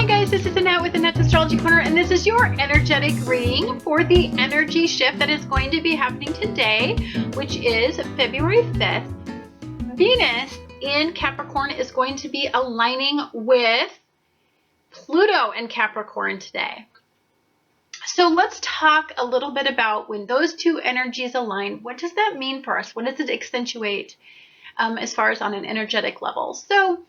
Hi guys, this is Annette with Annette's Astrology Corner, and this is your energetic reading for the energy shift that is going to be happening today, which is February 5th. Venus in Capricorn is going to be aligning with Pluto in Capricorn today. So let's talk a little bit about when those two energies align. What does that mean for us? What does it accentuate as far as on an energetic level? So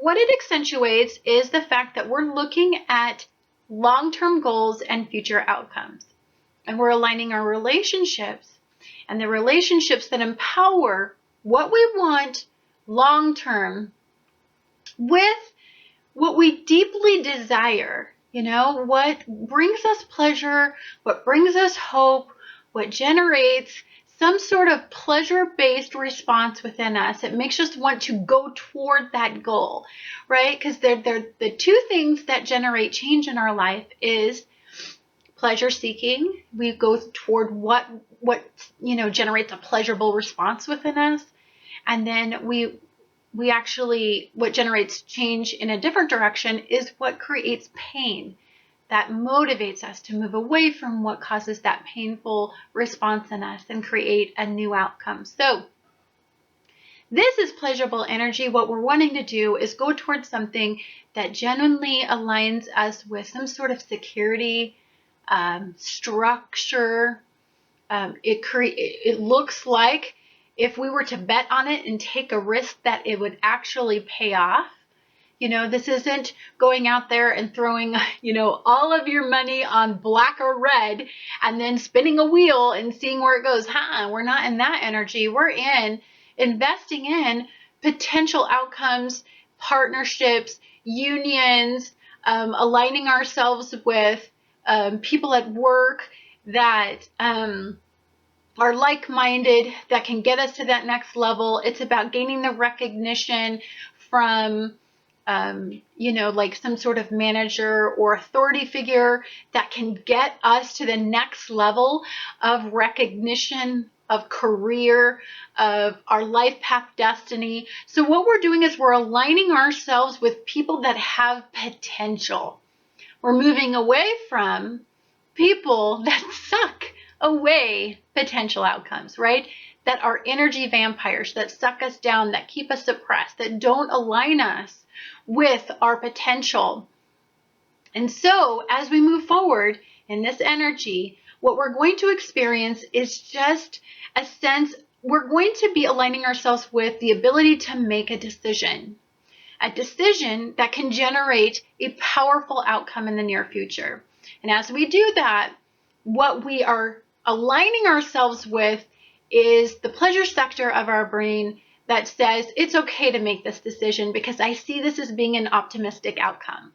what it accentuates is the fact that we're looking at long-term goals and future outcomes. And we're aligning our relationships and the relationships that empower what we want long-term with what we deeply desire. You know, what brings us pleasure, what brings us hope, what generates some sort of pleasure-based response within us. It makes us want to go toward that goal, right? Because they're the two things that generate change in our life is pleasure seeking. We go toward what generates a pleasurable response within us, and then we actually, what generates change in a different direction is what creates pain. That motivates us to move away from what causes that painful response in us and create a new outcome. So this is pleasurable energy. What we're wanting to do is go towards something that genuinely aligns us with some sort of security, structure. It looks like if we were to bet on it and take a risk that it would actually pay off. You know, this isn't going out there and throwing, all of your money on black or red and then spinning a wheel and seeing where it goes. We're not in that energy. We're in investing in potential outcomes, partnerships, unions, aligning ourselves with people at work that are like-minded, that can get us to that next level. It's about gaining the recognition from like some sort of manager or authority figure that can get us to the next level of recognition, of career, of our life path destiny. So what we're doing is we're aligning ourselves with people that have potential. We're moving away from people that suck away potential outcomes, right? That are energy vampires, that suck us down, that keep us suppressed, that don't align us with our potential. And so as we move forward in this energy, what we're going to experience is just a sense, we're going to be aligning ourselves with the ability to make a decision that can generate a powerful outcome in the near future. And as we do that, what we are aligning ourselves with is the pleasure sector of our brain that says it's okay to make this decision because I see this as being an optimistic outcome,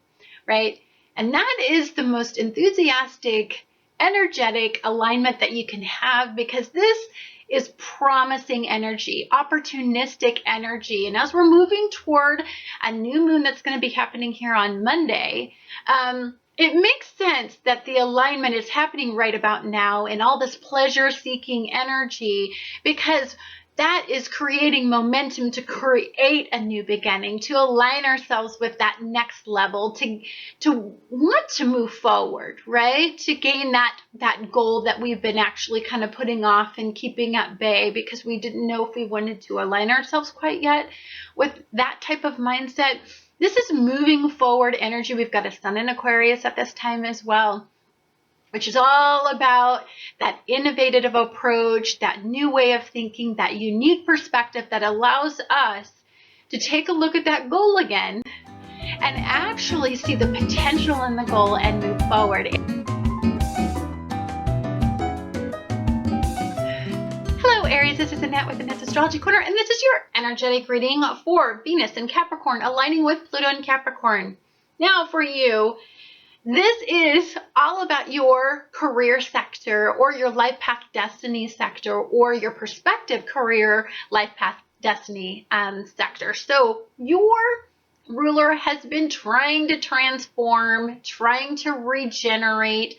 right? And that is the most enthusiastic, energetic alignment that you can have, because this is promising energy, opportunistic energy. And as we're moving toward a new moon that's going to be happening here on Monday, it makes sense that the alignment is happening right about now in all this pleasure-seeking energy, because that is creating momentum to create a new beginning, to align ourselves with that next level, to want to move forward, right? To gain that goal that we've been actually kind of putting off and keeping at bay because we didn't know if we wanted to align ourselves quite yet with that type of mindset. This is moving forward energy. We've got a sun in Aquarius at this time as well, which is all about that innovative approach, that new way of thinking, that unique perspective that allows us to take a look at that goal again and actually see the potential in the goal and move forward. Hello Aries, this is Annette with Annette's Astrology Corner, and this is your energetic reading for Venus in Capricorn, aligning with Pluto in Capricorn. Now for you, this is all about your career sector or your life path destiny sector or your prospective career life path destiny sector. So your ruler has been trying to transform, trying to regenerate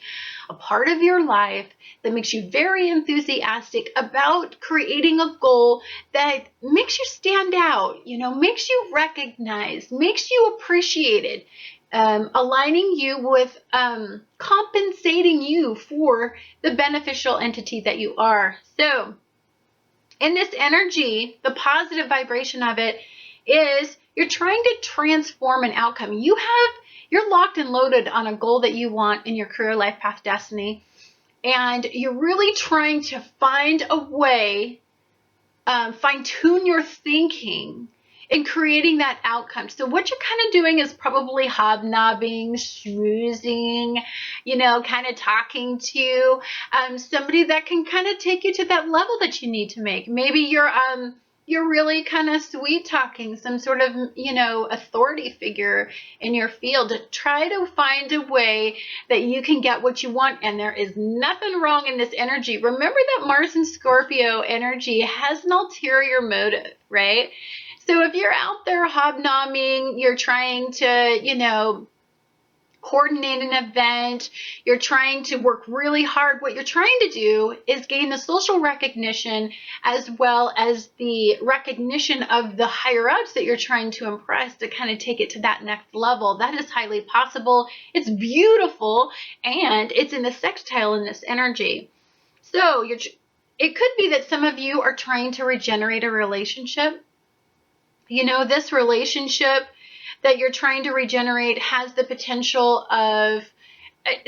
a part of your life that makes you very enthusiastic about creating a goal that makes you stand out, makes you recognized, makes you appreciated. aligning you with compensating you for the beneficial entity that you are. So in this energy, the positive vibration of it is you're trying to transform an outcome. You're locked and loaded on a goal that you want in your career, life path, destiny, and you're really trying to find a way, fine-tune your thinking in creating that outcome. So what you're kind of doing is probably hobnobbing, schmoozing, kind of talking to somebody that can kind of take you to that level that you need to make. Maybe you're really kind of sweet talking some sort of, authority figure in your field to try to find a way that you can get what you want. And there is nothing wrong in this energy. Remember that Mars and Scorpio energy has an ulterior motive, right? So if you're out there hobnobbing, you're trying to, coordinate an event, you're trying to work really hard, what you're trying to do is gain the social recognition as well as the recognition of the higher ups that you're trying to impress to kind of take it to that next level. That is highly possible. It's beautiful, and it's in the sextile in this energy. So it could be that some of you are trying to regenerate a relationship. This relationship that you're trying to regenerate has the potential of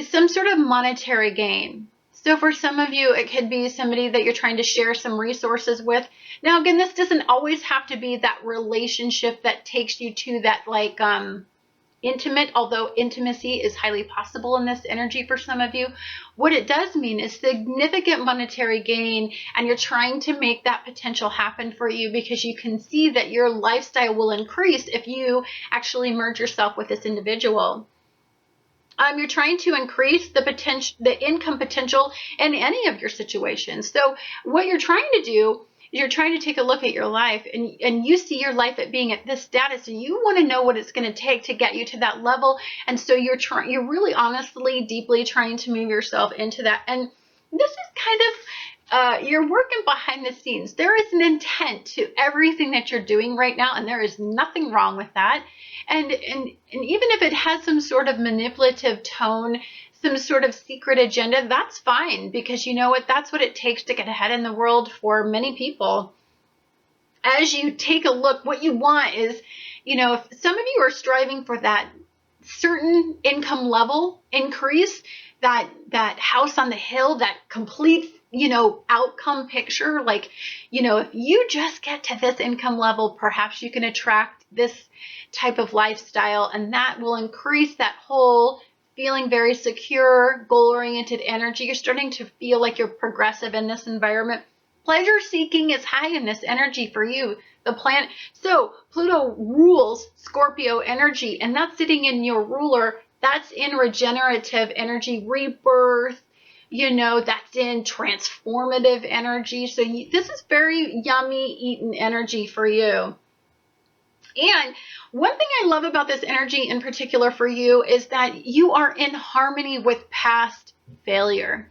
some sort of monetary gain. So for some of you, it could be somebody that you're trying to share some resources with. Now, again, this doesn't always have to be that relationship that takes you to that intimate, although intimacy is highly possible in this energy for some of you. What it does mean is significant monetary gain, and you're trying to make that potential happen for you because you can see that your lifestyle will increase if you actually merge yourself with this individual. You're trying to increase the income potential in any of your situations. So what you're trying to do, you're trying to take a look at your life, and you see your life at being at this status, and you want to know what it's going to take to get you to that level. And so you're really honestly, deeply trying to move yourself into that. And this is kind of, you're working behind the scenes. There is an intent to everything that you're doing right now, and there is nothing wrong with that. And even if it has some sort of manipulative tone, some sort of secret agenda, that's fine, because you know what? That's what it takes to get ahead in the world for many people. As you take a look, what you want is, if some of you are striving for that certain income level increase, that house on the hill, that complete, outcome picture, if you just get to this income level, perhaps you can attract this type of lifestyle, and that will increase that whole feeling very secure, goal-oriented energy. You're starting to feel like you're progressive in this environment. Pleasure seeking is high in this energy for you, the planet. So Pluto rules Scorpio energy, and that's sitting in your ruler. That's in regenerative energy, rebirth, that's in transformative energy. So this is very yummy eaten energy for you. And one thing I love about this energy in particular for you is that you are in harmony with past failure.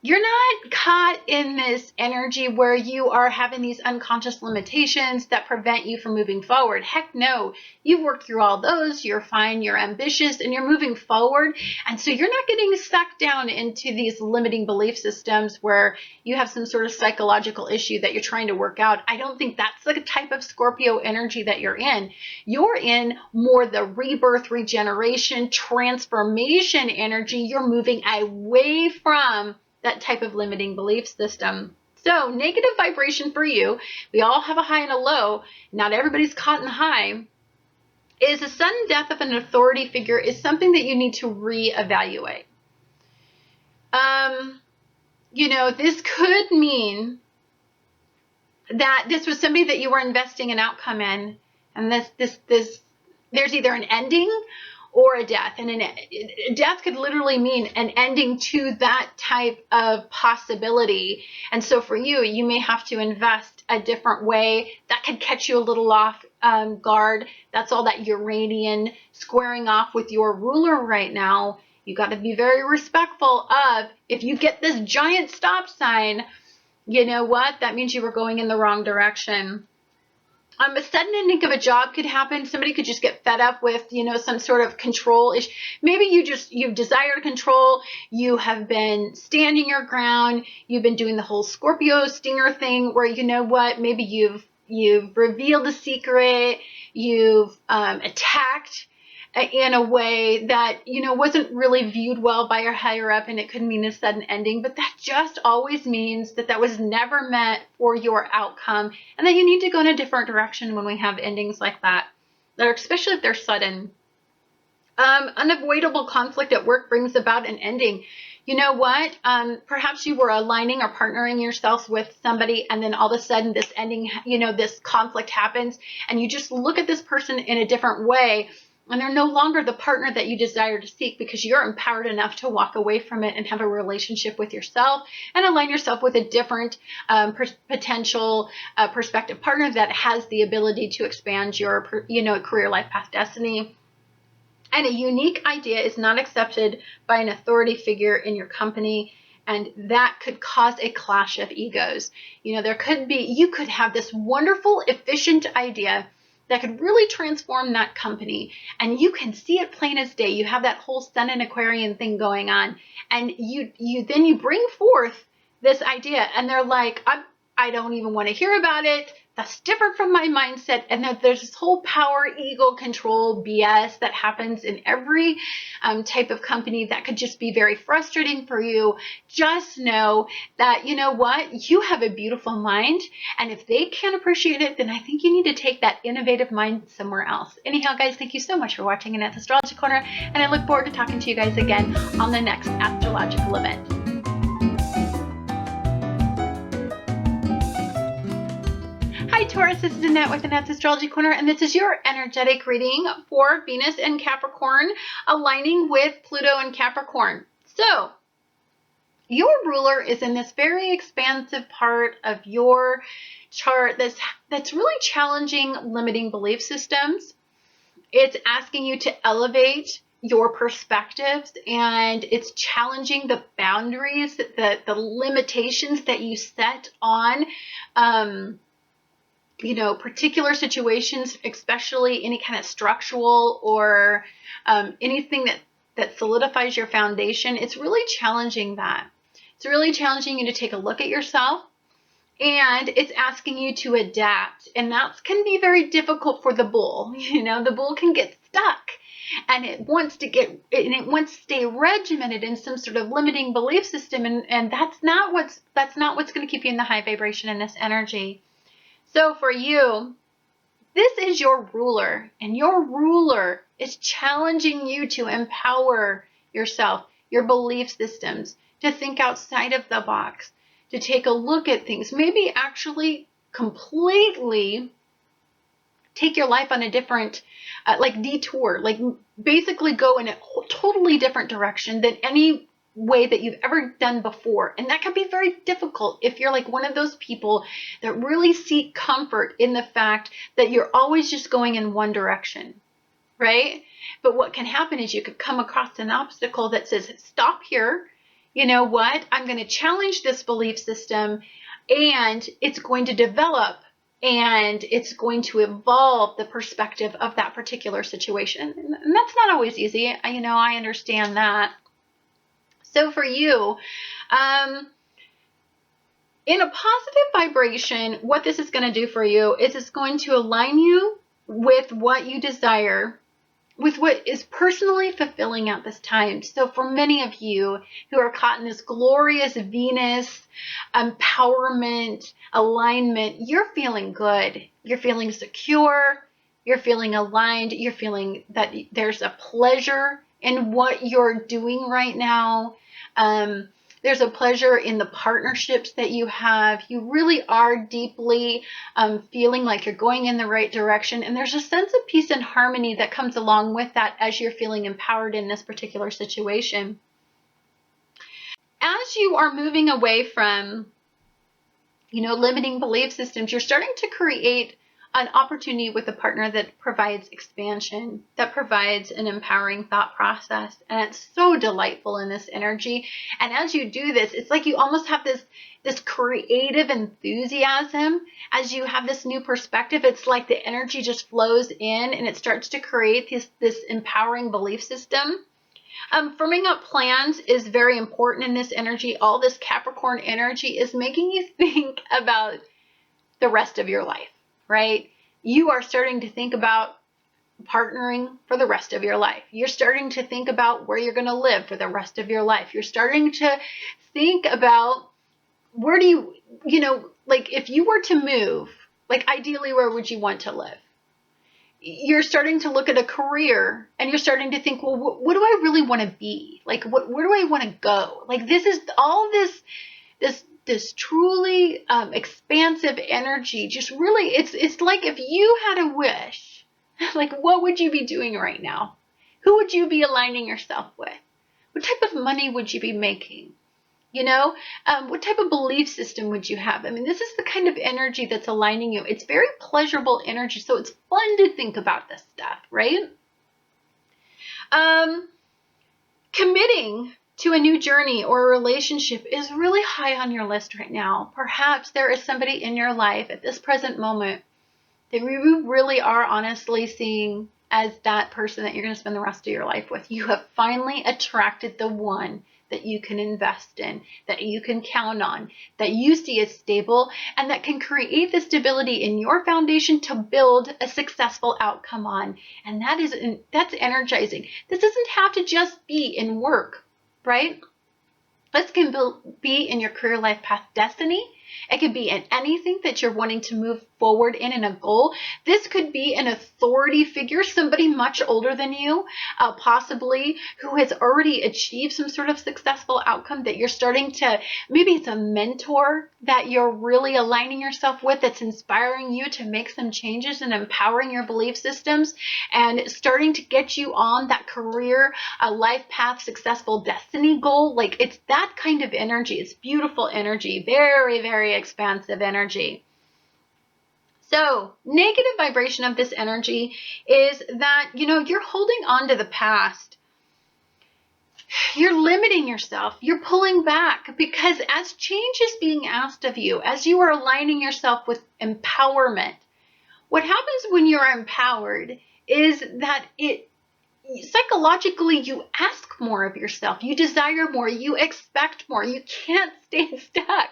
You're not caught in this energy where you are having these unconscious limitations that prevent you from moving forward. Heck no. You've worked through all those. You're fine. You're ambitious, and you're moving forward. And so you're not getting sucked down into these limiting belief systems where you have some sort of psychological issue that you're trying to work out. I don't think that's the type of Scorpio energy that you're in. You're in more the rebirth, regeneration, transformation energy. You're moving away from that type of limiting belief system. So negative vibration for you, we all have a high and a low, not everybody's caught in the high, is a sudden death of an authority figure is something that you need to reevaluate. This could mean that this was somebody that you were investing an outcome in, and there's either an ending or a death. And a death could literally mean an ending to that type of possibility. And so for you, you may have to invest a different way. That could catch you a little off guard. That's all that Uranian squaring off with your ruler right now. You got to be very respectful of, if you get this giant stop sign, you know what? That means you were going in the wrong direction. A sudden ending of a job could happen. Somebody could just get fed up with, you know, some sort of control issue. Maybe you've desired control. You have been standing your ground. You've been doing the whole Scorpio stinger thing where, you know what, maybe you've revealed a secret. You've attacked in a way that, you know, wasn't really viewed well by your higher up, and it could mean a sudden ending, but that just always means that that was never meant for your outcome, and that you need to go in a different direction when we have endings like that, especially if they're sudden. Unavoidable conflict at work brings about an ending. You know what? Perhaps you were aligning or partnering yourself with somebody, and then all of a sudden this ending, you know, this conflict happens, and you just look at this person in a different way, and they're no longer the partner that you desire to seek, because you're empowered enough to walk away from it and have a relationship with yourself and align yourself with a different potential prospective partner that has the ability to expand your, you know, career, life path, destiny. And a unique idea is not accepted by an authority figure in your company, and that could cause a clash of egos. You know, you could have this wonderful, efficient idea that could really transform that company, and you can see it plain as day. You have that whole Sun and Aquarian thing going on, and you bring forth this idea, and they're like, I don't even want to hear about it. That's different from my mindset. And there's this whole power, ego, control BS that happens in every type of company that could just be very frustrating for you. Just know that, you know what, you have a beautiful mind. And if they can't appreciate it, then I think you need to take that innovative mind somewhere else. Anyhow, guys, thank you so much for watching Annette's Astrology Corner. And I look forward to talking to you guys again on the next astrological event. Hi Taurus, this is Annette with Annette's Astrology Corner, and this is your energetic reading for Venus and Capricorn aligning with Pluto and Capricorn. So, your ruler is in this very expansive part of your chart that's really challenging limiting belief systems. It's asking you to elevate your perspectives, and it's challenging the boundaries, the limitations that you set on you know, particular situations, especially any kind of structural or anything that solidifies your foundation. It's really challenging that. It's really challenging you to take a look at yourself, and it's asking you to adapt. And that can be very difficult for the bull. You know, the bull can get stuck, and it wants to stay regimented in some sort of limiting belief system, and that's not what's going to keep you in the high vibration in this energy. So for you, this is your ruler, and your ruler is challenging you to empower yourself, your belief systems, to think outside of the box, to take a look at things, maybe actually completely take your life on a different, like detour, like basically go in a totally different direction than any way that you've ever done before. And that can be very difficult if you're like one of those people that really seek comfort in the fact that you're always just going in one direction, right? But what can happen is you could come across an obstacle that says, stop here. You know what? I'm going to challenge this belief system, and it's going to develop, and it's going to evolve the perspective of that particular situation. And that's not always easy. You know, I understand that. So for you, in a positive vibration, what this is going to do for you is it's going to align you with what you desire, with what is personally fulfilling at this time. So for many of you who are caught in this glorious Venus empowerment, alignment, you're feeling good. You're feeling secure. You're feeling aligned. You're feeling that there's a pleasure in what you're doing right now. There's a pleasure in the partnerships that you have. You really are deeply feeling like you're going in the right direction. And there's a sense of peace and harmony that comes along with that as you're feeling empowered in this particular situation. As you are moving away from, you know, limiting belief systems, you're starting to create an opportunity with a partner that provides expansion, that provides an empowering thought process. And it's so delightful in this energy. And as you do this, it's like you almost have this creative enthusiasm as you have this new perspective. It's like the energy just flows in and it starts to create this empowering belief system. Firming up plans is very important in this energy. All this Capricorn energy is making you think about the rest of your life, right? You are starting to think about partnering for the rest of your life. You're starting to think about where you're going to live for the rest of your life. You're starting to think about where do you, like if you were to move, like ideally, where would you want to live? You're starting to look at a career and you're starting to think, well, what do I really want to be? Like, where do I want to go? Like, this is all this truly expansive energy. Just really, it's like if you had a wish, like what would you be doing right now? Who would you be aligning yourself with? What type of money would you be making? What type of belief system would you have? I mean, this is the kind of energy that's aligning you. It's very pleasurable energy, so it's fun to think about this stuff, right? Committing to a new journey or a relationship is really high on your list right now. Perhaps there is somebody in your life at this present moment that you really are honestly seeing as that person that you're going to spend the rest of your life with. You have finally attracted the one that you can invest in, that you can count on, that you see as stable, and that can create the stability in your foundation to build a successful outcome on. And that's energizing. This doesn't have to just be in work, right? This can be in your career life path destiny. It could be in anything that you're wanting to move forward in a goal. This could be an authority figure, somebody much older than you, possibly who has already achieved some sort of successful outcome that you're starting to, maybe it's a mentor that you're really aligning yourself with that's inspiring you to make some changes and empowering your belief systems and starting to get you on that career, life path, successful destiny goal. Like it's that kind of energy. It's beautiful energy, very, very expansive energy. So, negative vibration of this energy is that, you're holding on to the past. You're limiting yourself. You're pulling back because as change is being asked of you, as you are aligning yourself with empowerment, what happens when you're empowered is that psychologically, you ask more of yourself. You desire more. You expect more. You can't stay stuck.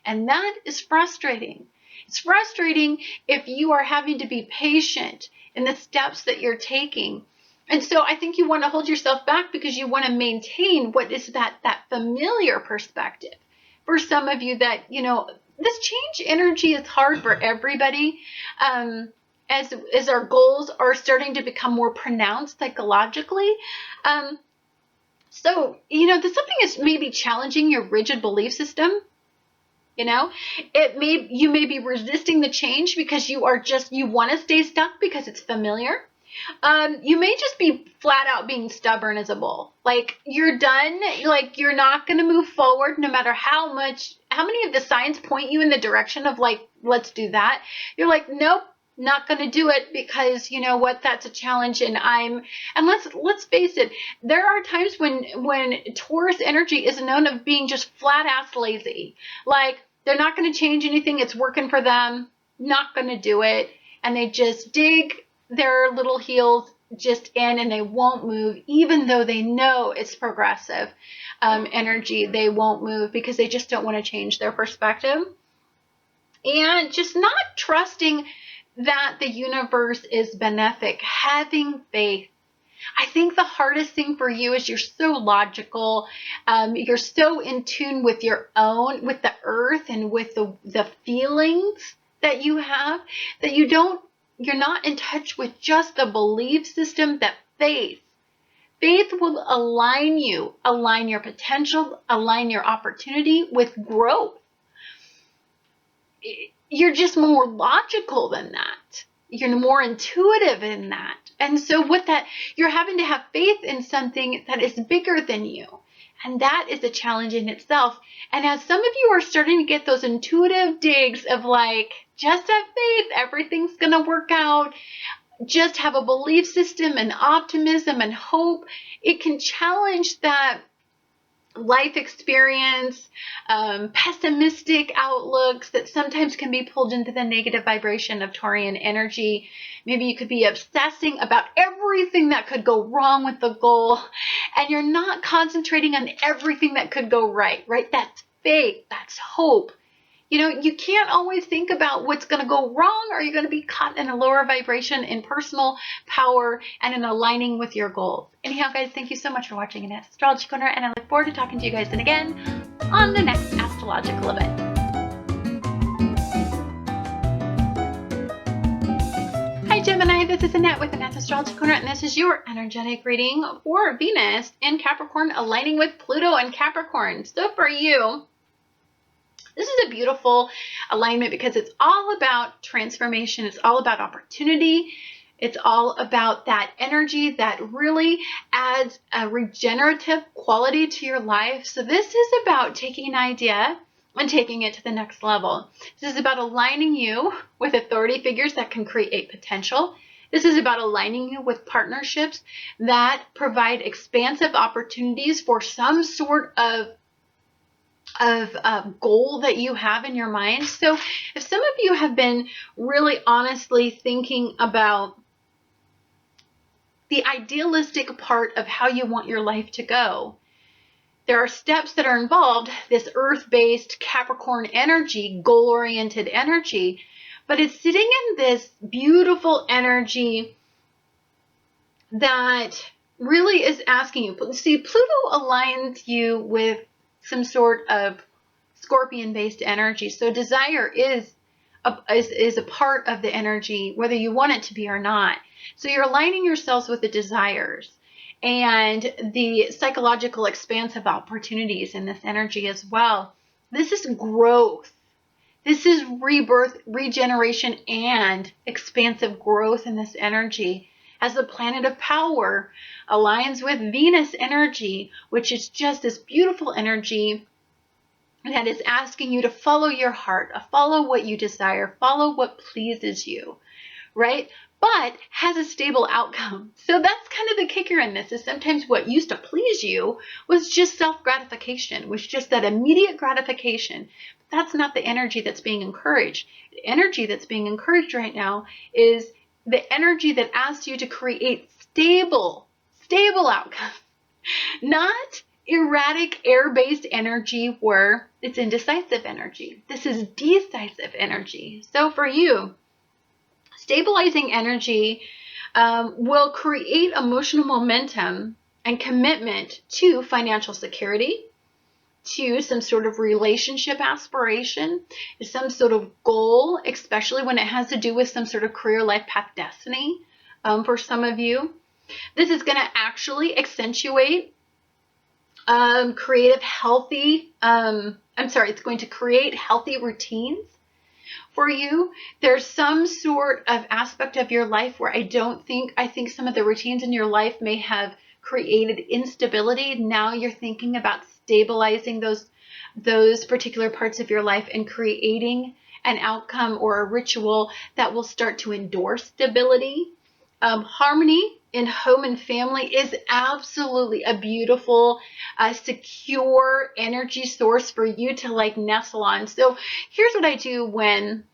And that is frustrating. It's frustrating if you are having to be patient in the steps that you're taking. And so I think you want to hold yourself back because you want to maintain what is that familiar perspective. For some of you that, this change energy is hard for everybody. As our goals are starting to become more pronounced psychologically. So, something is maybe challenging your rigid belief system. You may be resisting the change because you want to stay stuck because it's familiar. You may just be flat out being stubborn as a bull. Like you're done, like you're not going to move forward no matter how many of the signs point you in the direction of like, let's do that. You're like, nope. Not going to do it because you know what, that's a challenge and let's face it, there are times when Taurus energy is known of being just flat ass lazy. Like they're not going to change anything. It's working for them. Not going to do it. And they just dig their little heels just in and they won't move even though they know it's progressive energy. They won't move because they just don't want to change their perspective and just not trusting that the universe is benefic, having faith. I think the hardest thing for you is you're so logical. You're so in tune with the earth and with the feelings that you have that you're not in touch with just the belief system that faith will align your potential, align your opportunity with growth. You're just more logical than that. You're more intuitive in that. And so you're having to have faith in something that is bigger than you. And that is a challenge in itself. And as some of you are starting to get those intuitive digs of like, Just have faith. Everything's going to work out. Just have a belief system and optimism and hope. It can challenge that life experience, pessimistic outlooks that sometimes can be pulled into the negative vibration of Taurian energy. Maybe you could be obsessing about everything that could go wrong with the goal, and you're not concentrating on everything that could go right, right? That's faith, that's hope. You know, you can't always think about what's going to go wrong, or you're going to be caught in a lower vibration in personal power and in aligning with your goals. Anyhow, guys, thank you so much for watching Annette's Astrology Corner, and I look forward to talking to you guys again on the next astrological event. Hi, Gemini. This is Annette with Annette's Astrology Corner, and this is your energetic reading for Venus in Capricorn aligning with Pluto and Capricorn. So for you, this is a beautiful alignment because it's all about transformation. It's all about opportunity. It's all about that energy that really adds a regenerative quality to your life. So this is about taking an idea and taking it to the next level. This is about aligning you with authority figures that can create potential. This is about aligning you with partnerships that provide expansive opportunities for some sort of goal that you have in your mind. So if some of you have been really honestly thinking about the idealistic part of how you want your life to go, there are steps that are involved, this earth-based Capricorn energy, goal-oriented energy, but it's sitting in this beautiful energy that really is asking you. See, Pluto aligns you with some sort of Scorpion-based energy. So desire is a part of the energy, whether you want it to be or not. So you're aligning yourselves with the desires and the psychological expansive opportunities in this energy as well. This is growth. This is rebirth, regeneration, and expansive growth in this energy. As the planet of power aligns with Venus energy, which is just this beautiful energy that is asking you to follow your heart, follow what you desire, follow what pleases you, right? But has a stable outcome. So that's kind of the kicker in this, is sometimes what used to please you was just self-gratification, was just that immediate gratification. But that's not the energy that's being encouraged. The energy that's being encouraged right now is the energy that asks you to create stable outcomes, not erratic air-based energy where it's indecisive energy. This is decisive energy. So for you, stabilizing energy will create emotional momentum and commitment to financial security, to some sort of relationship aspiration, some sort of goal, especially when it has to do with some sort of career, life path, destiny for some of you. This is going to actually accentuate it's going to create healthy routines for you. There's some sort of aspect of your life where I think some of the routines in your life may have created instability. Now you're thinking about stabilizing those particular parts of your life and creating an outcome or a ritual that will start to endorse stability. Harmony in home and family is absolutely a beautiful, secure energy source for you to like nestle on. So here's what I do when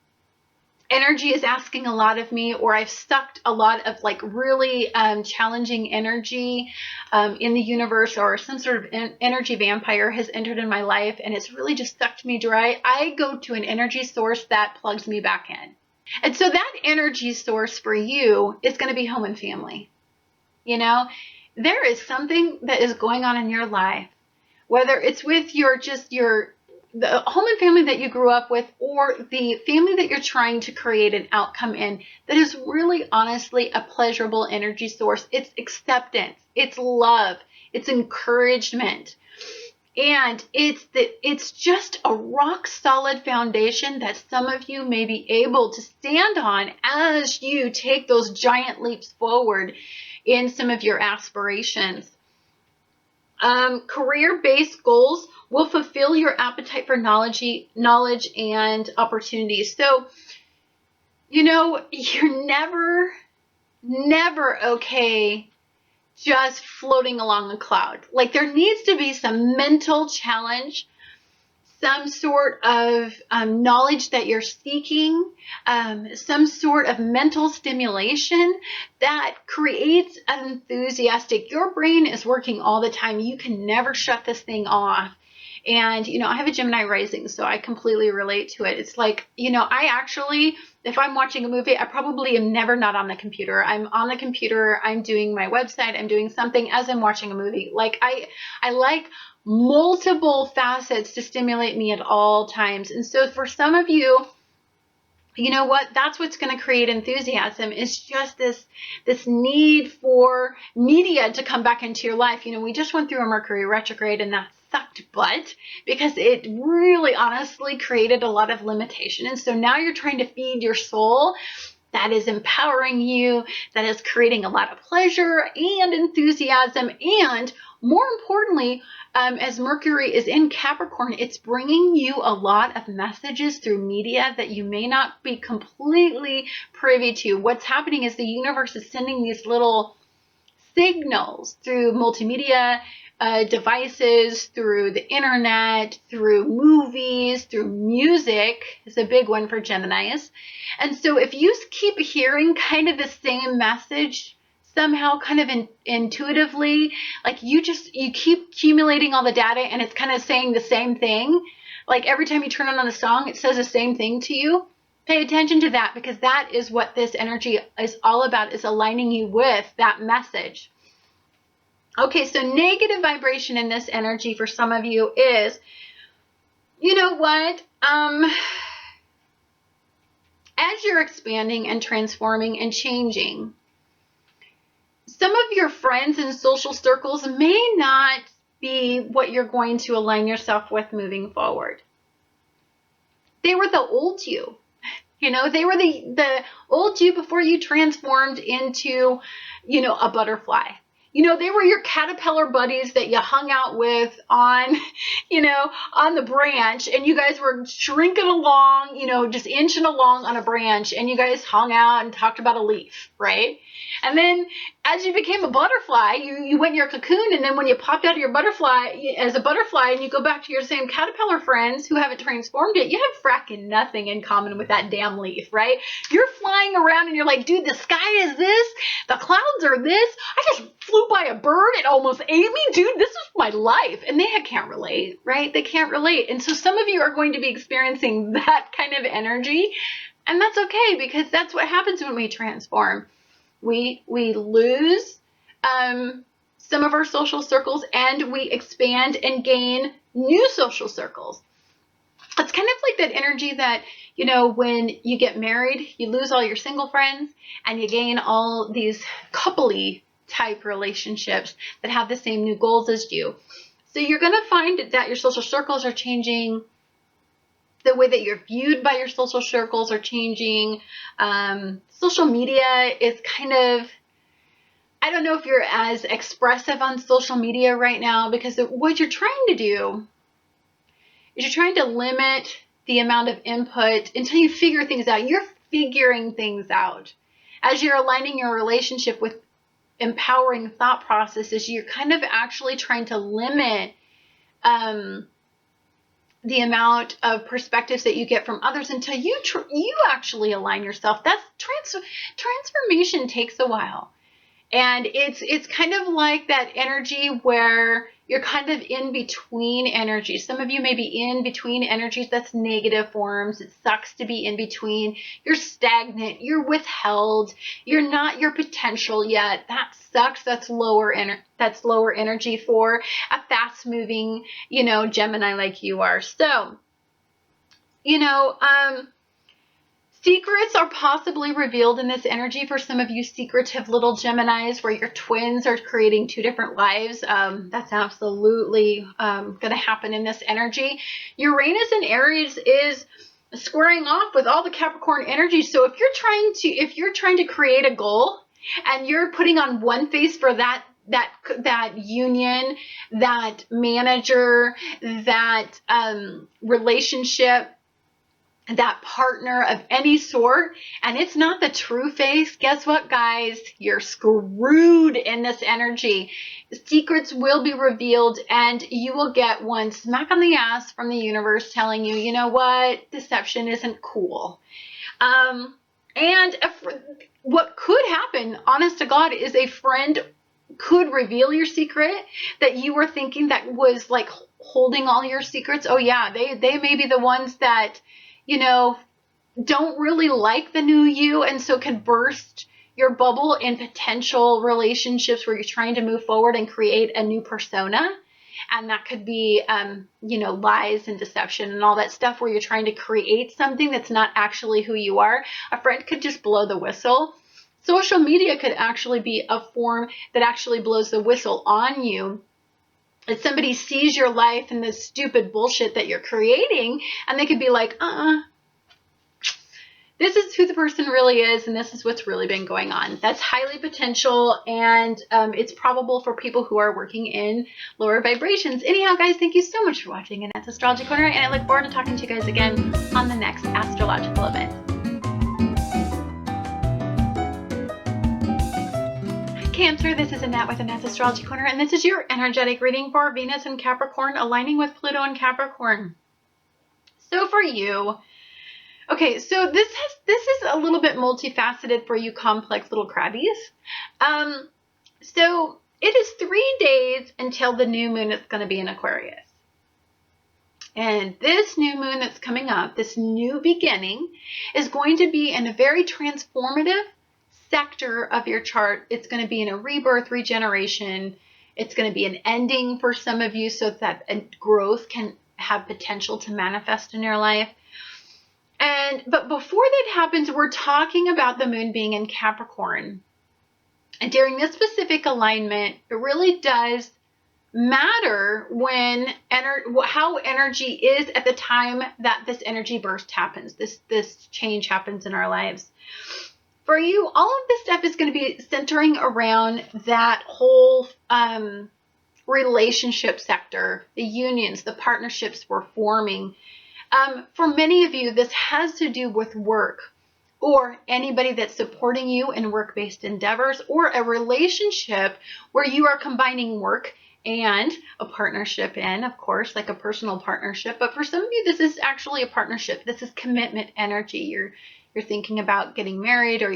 energy is asking a lot of me, or I've sucked a lot of like really challenging energy in the universe, or some sort of energy vampire has entered in my life and it's really just sucked me dry. I go to an energy source that plugs me back in. And so that energy source for you is going to be home and family. You know, there is something that is going on in your life, whether it's with the home and family that you grew up with, or the family that you're trying to create an outcome in, that is really honestly a pleasurable energy source. It's acceptance, it's love, it's encouragement. And it's just a rock solid foundation that some of you may be able to stand on as you take those giant leaps forward in some of your aspirations. Career-based goals will fulfill your appetite for knowledge and opportunities. So you know, you're never okay just floating along a cloud. Like, there needs to be some mental challenge, some sort of knowledge that you're seeking, some sort of mental stimulation that creates an enthusiastic. Your brain is working all the time. You can never shut this thing off. And, you know, I have a Gemini rising, so I completely relate to it. It's like, you know, I actually, if I'm watching a movie, I probably am never not on the computer. I'm on the computer, I'm doing my website, I'm doing something as I'm watching a movie. Like, I like multiple facets to stimulate me at all times. And so for some of you, you know what, that's what's going to create enthusiasm, is just this need for media to come back into your life. You know, we just went through a Mercury retrograde, and that sucked butt because it really honestly created a lot of limitation. And so now you're trying to feed your soul that is empowering you, that is creating a lot of pleasure and enthusiasm. And more importantly, as Mercury is in Capricorn, it's bringing you a lot of messages through media that you may not be completely privy to. What's happening is the universe is sending these little signals through multimedia devices, through the internet, through movies, through music is a big one for Geminis. And so if you keep hearing kind of the same message somehow kind of intuitively, like you keep accumulating all the data and it's kind of saying the same thing. Like every time you turn on a song, it says the same thing to you. Pay attention to that, because that is what this energy is all about, is aligning you with that message. Okay, so negative vibration in this energy for some of you is, you know what, as you're expanding and transforming and changing, some of your friends and social circles may not be what you're going to align yourself with moving forward. They were the old you. You know, they were the old you before you transformed into, you know, a butterfly. You know, they were your caterpillar buddies that you hung out with on, you know, on the branch, and you guys were shrinking along, you know, just inching along on a branch, and you guys hung out and talked about a leaf, right? And then as you became a butterfly, you went in your cocoon, and then when you popped out of your butterfly as a butterfly and you go back to your same caterpillar friends who haven't transformed yet, you have fracking nothing in common with that damn leaf, right? You're flying around and you're like, dude, the sky is this, the clouds are this, I just flew by a bird, it almost ate me, dude, this is my life. And they can't relate, right? They can't relate. And so some of you are going to be experiencing that kind of energy, and that's okay, because that's what happens when we transform. We lose some of our social circles, and we expand and gain new social circles. It's kind of like that energy that, you know, when you get married, you lose all your single friends and you gain all these coupley type relationships that have the same new goals as you. So you're going to find that your social circles are changing. The way that you're viewed by your social circles are changing. Social media is kind of, I don't know if you're as expressive on social media right now, because what you're trying to do is you're trying to limit the amount of input until you figure things out. You're figuring things out. As you're aligning your relationship with empowering thought processes, you're kind of actually trying to limit the amount of perspectives that you get from others until you actually align yourself. That's transformation takes a while. And it's kind of like that energy where you're kind of in between energies. Some of you may be in between energies. That's negative forms. It sucks to be in between. You're stagnant. You're withheld. You're not your potential yet. That sucks. That's lower energy for a fast moving, you know, Gemini like you are. So, you know, secrets are possibly revealed in this energy for some of you secretive little Geminis, where your twins are creating two different lives. That's absolutely going to happen in this energy. Uranus in Aries is squaring off with all the Capricorn energy. So if you're trying to create a goal and you're putting on one face for that union, that manager, that relationship, that partner of any sort, and it's not the true face, guess what, guys? You're screwed in this energy. Secrets will be revealed, and you will get one smack on the ass from the universe telling you, you know what, deception isn't cool. And what could happen, honest to God, is a friend could reveal your secret that you were thinking that was like holding all your secrets. Oh yeah, they may be the ones that, you know, don't really like the new you, and so can burst your bubble in potential relationships where you're trying to move forward and create a new persona. And that could be, you know, lies and deception and all that stuff where you're trying to create something that's not actually who you are. A friend could just blow the whistle. Social media could actually be a form that actually blows the whistle on you. If somebody sees your life and the stupid bullshit that you're creating, and they could be like, this is who the person really is, and this is what's really been going on. That's highly potential, and it's probable for people who are working in lower vibrations. Anyhow, guys, thank you so much for watching Annette's Astrology Corner, and I look forward to talking to you guys again on the next astrological event. Cancer, this is Annette with Annette's Astrology Corner, and this is your energetic reading for Venus and Capricorn aligning with Pluto and Capricorn. So for you, okay, so this is a little bit multifaceted for you complex little crabbies. So it is 3 days until the new moon is going to be in Aquarius. And this new moon that's coming up, this new beginning, is going to be in a very transformative sector of your chart. It's going to be in a rebirth, regeneration. It's going to be an ending for some of you so that a growth can have potential to manifest in your life. But before that happens, we're talking about the moon being in Capricorn. And during this specific alignment, it really does matter when how energy is at the time that this energy burst happens, this change happens in our lives. For you, all of this stuff is going to be centering around that whole relationship sector, the unions, the partnerships we're forming. For many of you, this has to do with work or anybody that's supporting you in work-based endeavors, or a relationship where you are combining work and a partnership in, of course, like a personal partnership. But for some of you, this is actually a partnership. This is commitment energy. You're thinking about getting married, or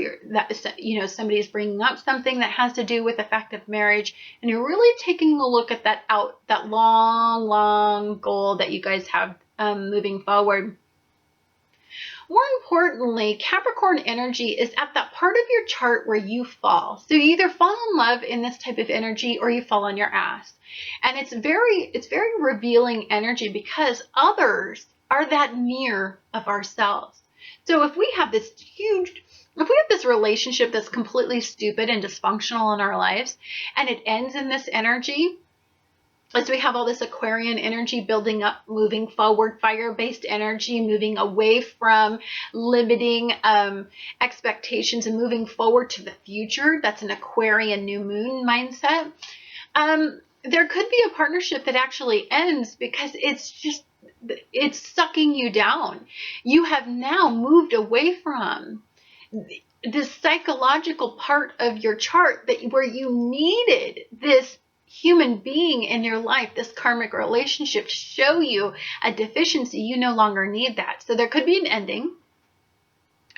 somebody's bringing up something that has to do with the fact of marriage, and you're really taking a look at that long goal that you guys have moving forward. More importantly, Capricorn energy is at that part of your chart where you fall. So you either fall in love in this type of energy, or you fall on your ass. And it's very revealing energy, because others are that mirror of ourselves. So if we have this relationship that's completely stupid and dysfunctional in our lives, and it ends in this energy, as we have all this Aquarian energy building up, moving forward, fire-based energy, moving away from limiting expectations and moving forward to the future. That's an Aquarian new moon mindset. There could be a partnership that actually ends because it's sucking you down. You have now moved away from this psychological part of your chart where you needed this human being in your life, this karmic relationship, to show you a deficiency. You no longer need that. So there could be an ending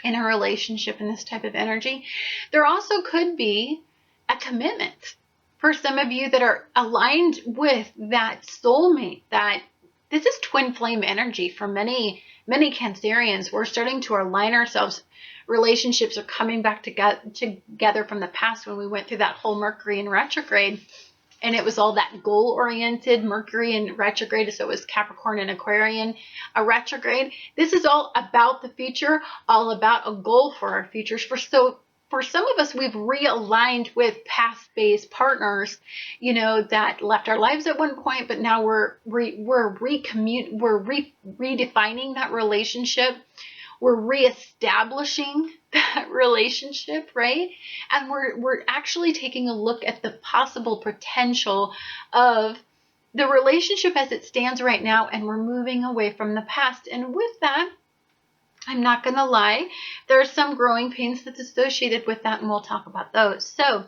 in a relationship in this type of energy. There also could be a commitment for some of you that are aligned with that soulmate. That this is twin flame energy for many Cancerians. We're starting to align ourselves. Relationships are coming back together from the past, when we went through that whole Mercury in retrograde. And it was all that goal-oriented Mercury in retrograde, so it was Capricorn and Aquarian a retrograde. This is all about the future, all about a goal for our futures. For some of us, we've realigned with past-based partners, that left our lives at one point, but now we're redefining that relationship. We're reestablishing that relationship, right? And we're actually taking a look at the possible potential of the relationship as it stands right now, and we're moving away from the past. And with that, I'm not going to lie. There are some growing pains that's associated with that, and we'll talk about those. So,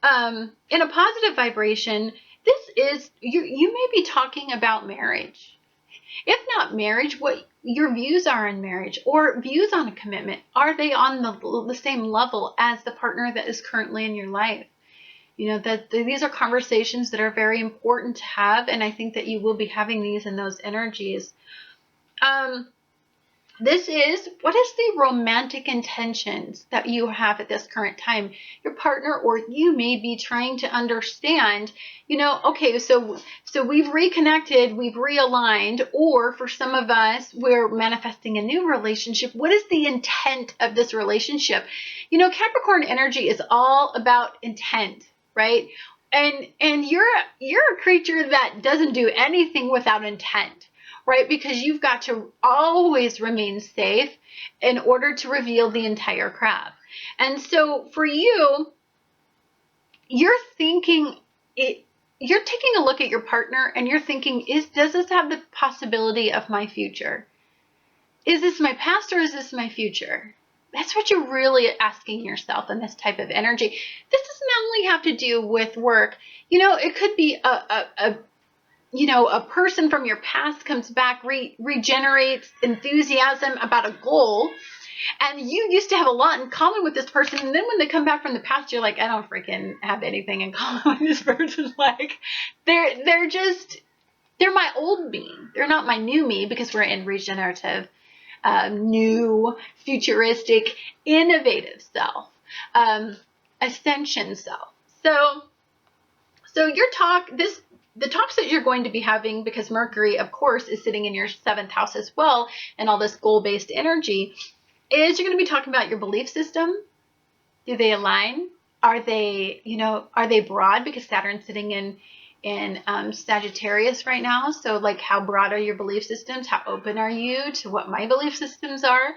in a positive vibration, this is, you may be talking about marriage. If not marriage, what your views are on marriage or views on a commitment. Are they on the same level as the partner that is currently in your life? You know, that these are conversations that are very important to have, and I think that you will be having these in those energies. This is, what is the romantic intentions that you have at this current time? Your partner or you may be trying to understand, you know, okay, so we've reconnected, we've realigned, or for some of us, we're manifesting a new relationship. What is the intent of this relationship? You know, Capricorn energy is all about intent, right? And you're a creature that doesn't do anything without intent. Right? Because you've got to always remain safe in order to reveal the entire crab. And so for you, you're thinking, you're taking a look at your partner and you're thinking, does this have the possibility of my future? Is this my past or is this my future? That's what you're really asking yourself in this type of energy. This doesn't only have to do with work. You know, it could be a person from your past comes back, regenerates enthusiasm about a goal, and you used to have a lot in common with this person, and then when they come back from the past, you're like, I don't freaking have anything in common with this person. Like, they're my old me. They're not my new me, because we're in regenerative, new, futuristic, innovative self, ascension self. So the talks that you're going to be having, because Mercury, of course, is sitting in your 7th house as well, and all this goal-based energy, is you're going to be talking about your belief system. Do they align? Are they broad? Because Saturn's sitting in Sagittarius right now. So, like, how broad are your belief systems? How open are you to what my belief systems are?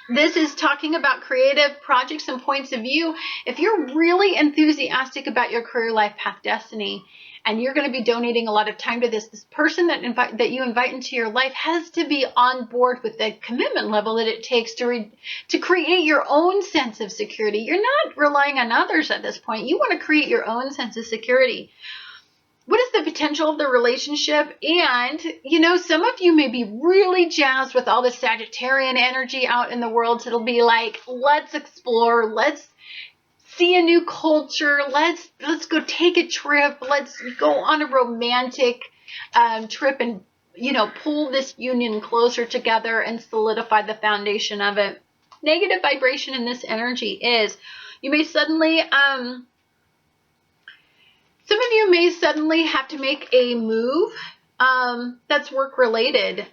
This is talking about creative projects and points of view. If you're really enthusiastic about your career, life, path, destiny, and you're going to be donating a lot of time to this person that you invite into your life has to be on board with the commitment level that it takes to create your own sense of security. You're not relying on others at this point. You want to create your own sense of security. What is the potential of the relationship? And, you know, some of you may be really jazzed with all the Sagittarian energy out in the world. So it'll be like, let's explore, let's see a new culture, let's go take a trip, let's go on a romantic trip and, you know, pull this union closer together and solidify the foundation of it. Negative vibration in this energy is you may suddenly... some of you may suddenly have to make a move that's work-related.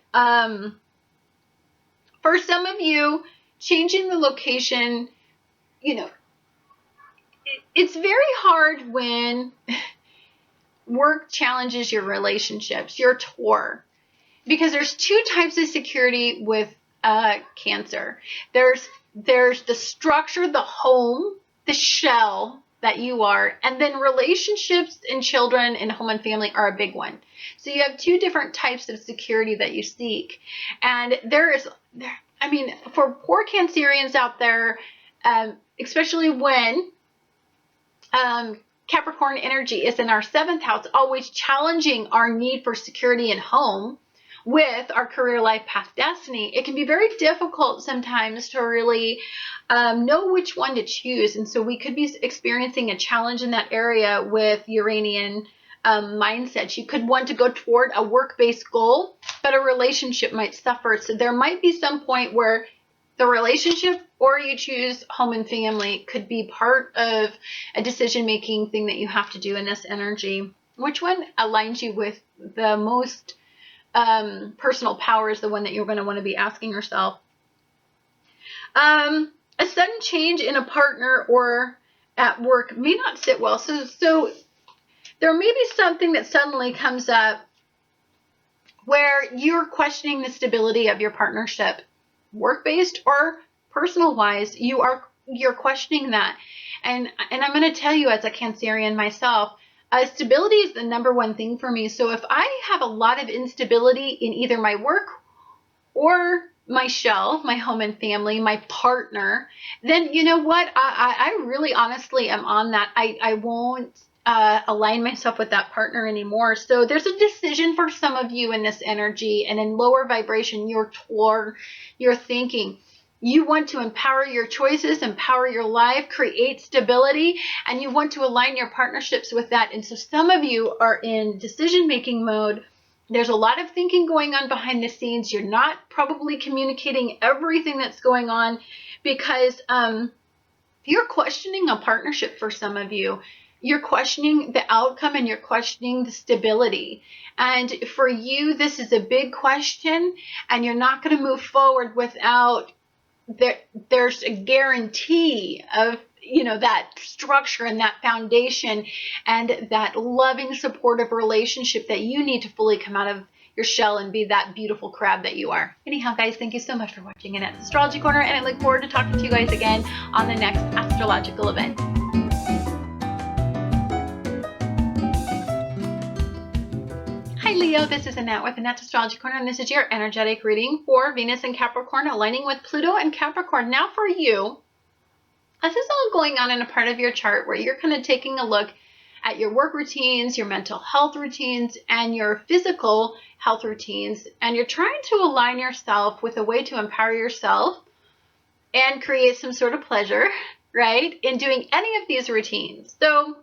For some of you, changing the location, you know, it's very hard when work challenges your relationships, your tour, because there's 2 types of security with Cancer. There's the structure, the home, the shell that you are, and then relationships and children and home and family are a big one. So you have 2 different types of security that you seek. And for poor Cancerians out there, especially when Capricorn energy is in our 7th house, always challenging our need for security and home with our career, life, path, destiny, it can be very difficult sometimes to really know which one to choose. And so we could be experiencing a challenge in that area with Uranian mindsets. You could want to go toward a work-based goal, but a relationship might suffer. So there might be some point where the relationship or you choose home and family could be part of a decision-making thing that you have to do in this energy. Which one aligns you with the most personal power is the one that you're going to want to be asking yourself. A sudden change in a partner or at work may not sit well. So there may be something that suddenly comes up where you're questioning the stability of your partnership, work-based or personal-wise. You're questioning that, and I'm going to tell you, as a Cancerian myself, stability is the number one thing for me. So if I have a lot of instability in either my work or my shell, my home and family, my partner, then you know what? I really honestly am on that. I won't align myself with that partner anymore. So there's a decision for some of you in this energy, and in lower vibration, you're thinking. You want to empower your choices, empower your life, create stability, and you want to align your partnerships with that. And so some of you are in decision-making mode. There's a lot of thinking going on behind the scenes. You're not probably communicating everything that's going on because you're questioning a partnership for some of you. You're questioning the outcome and you're questioning the stability. And for you, this is a big question, and you're not going to move forward without there's a guarantee of, you know, that structure and that foundation and that loving, supportive relationship that you need to fully come out of your shell and be that beautiful crab that you are. Anyhow, guys, thank you so much for watching Annette's Astrology Corner, and I look forward to talking to you guys again on the next astrological event. Hi Leo, this is Annette with Annette's Astrology Corner, and this is your energetic reading for Venus and Capricorn aligning with Pluto and Capricorn. Now for you, this is all going on in a part of your chart where you're kind of taking a look at your work routines, your mental health routines, and your physical health routines, and you're trying to align yourself with a way to empower yourself and create some sort of pleasure, right, in doing any of these routines. So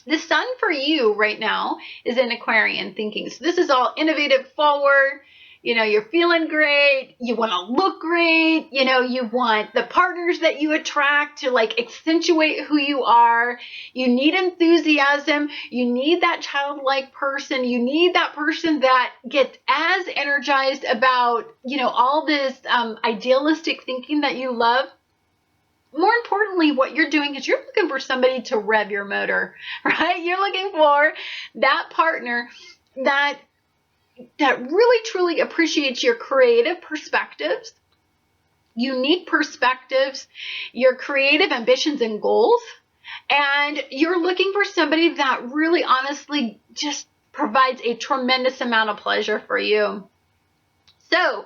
the sun for you right now is in Aquarian thinking. So this is all innovative, forward. You know, you're feeling great. You want to look great. You know, you want the partners that you attract to like accentuate who you are. You need enthusiasm. You need that childlike person. You need that person that gets as energized about, you know, all this idealistic thinking that you love. More importantly, what you're doing is you're looking for somebody to rev your motor, right? You're looking for that partner that really truly appreciates your creative perspectives, unique perspectives, your creative ambitions and goals, and you're looking for somebody that really honestly just provides a tremendous amount of pleasure for you. So,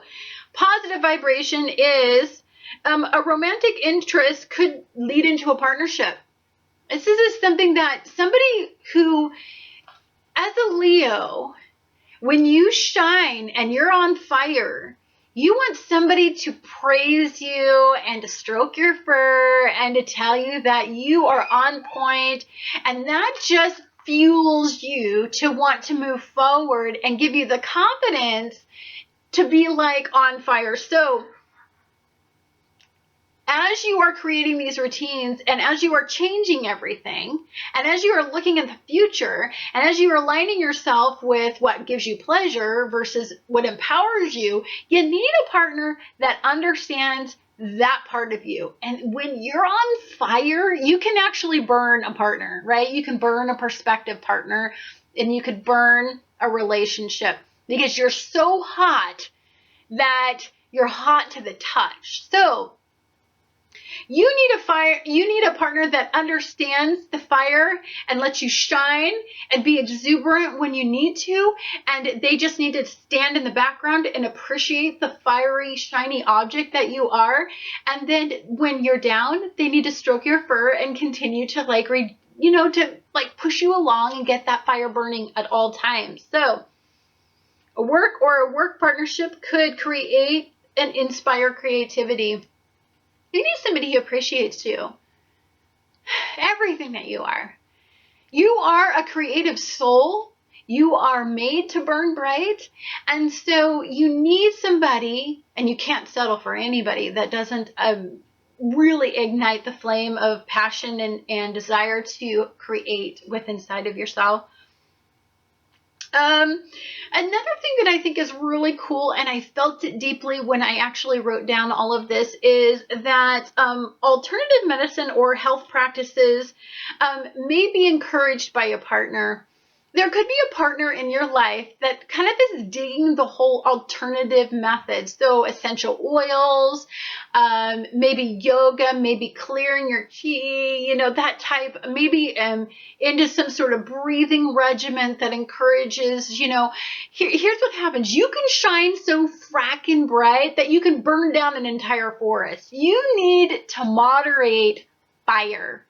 positive vibration is a romantic interest could lead into a partnership. This is something that somebody who, as a Leo, when you shine and you're on fire, you want somebody to praise you and to stroke your fur and to tell you that you are on point, and that just fuels you to want to move forward and give you the confidence to be like on fire. So as you are creating these routines and as you are changing everything and as you are looking at the future and as you are aligning yourself with what gives you pleasure versus what empowers you, you need a partner that understands that part of you. And when you're on fire, you can actually burn a partner, right? You can burn a prospective partner and you could burn a relationship because you're so hot that you're hot to the touch. So you need a partner that understands the fire and lets you shine and be exuberant when you need to, and they just need to stand in the background and appreciate the fiery, shiny object that you are. And then when you're down, they need to stroke your fur and continue to to push you along and get that fire burning at all times. So a work partnership could create and inspire creativity. You need somebody who appreciates you, everything that you are. You are a creative soul. You are made to burn bright. And so you need somebody, and you can't settle for anybody that doesn't really ignite the flame of passion and desire to create within inside of yourself. Another thing that I think is really cool, and I felt it deeply when I actually wrote down all of this, is that alternative medicine or health practices may be encouraged by a partner there could be a partner in your life that kind of is digging the whole alternative methods. So essential oils, maybe yoga, maybe clearing your chi, you know, that type, maybe into some sort of breathing regimen that encourages, you know, here's what happens. You can shine so fracking bright that you can burn down an entire forest. You need to moderate fire.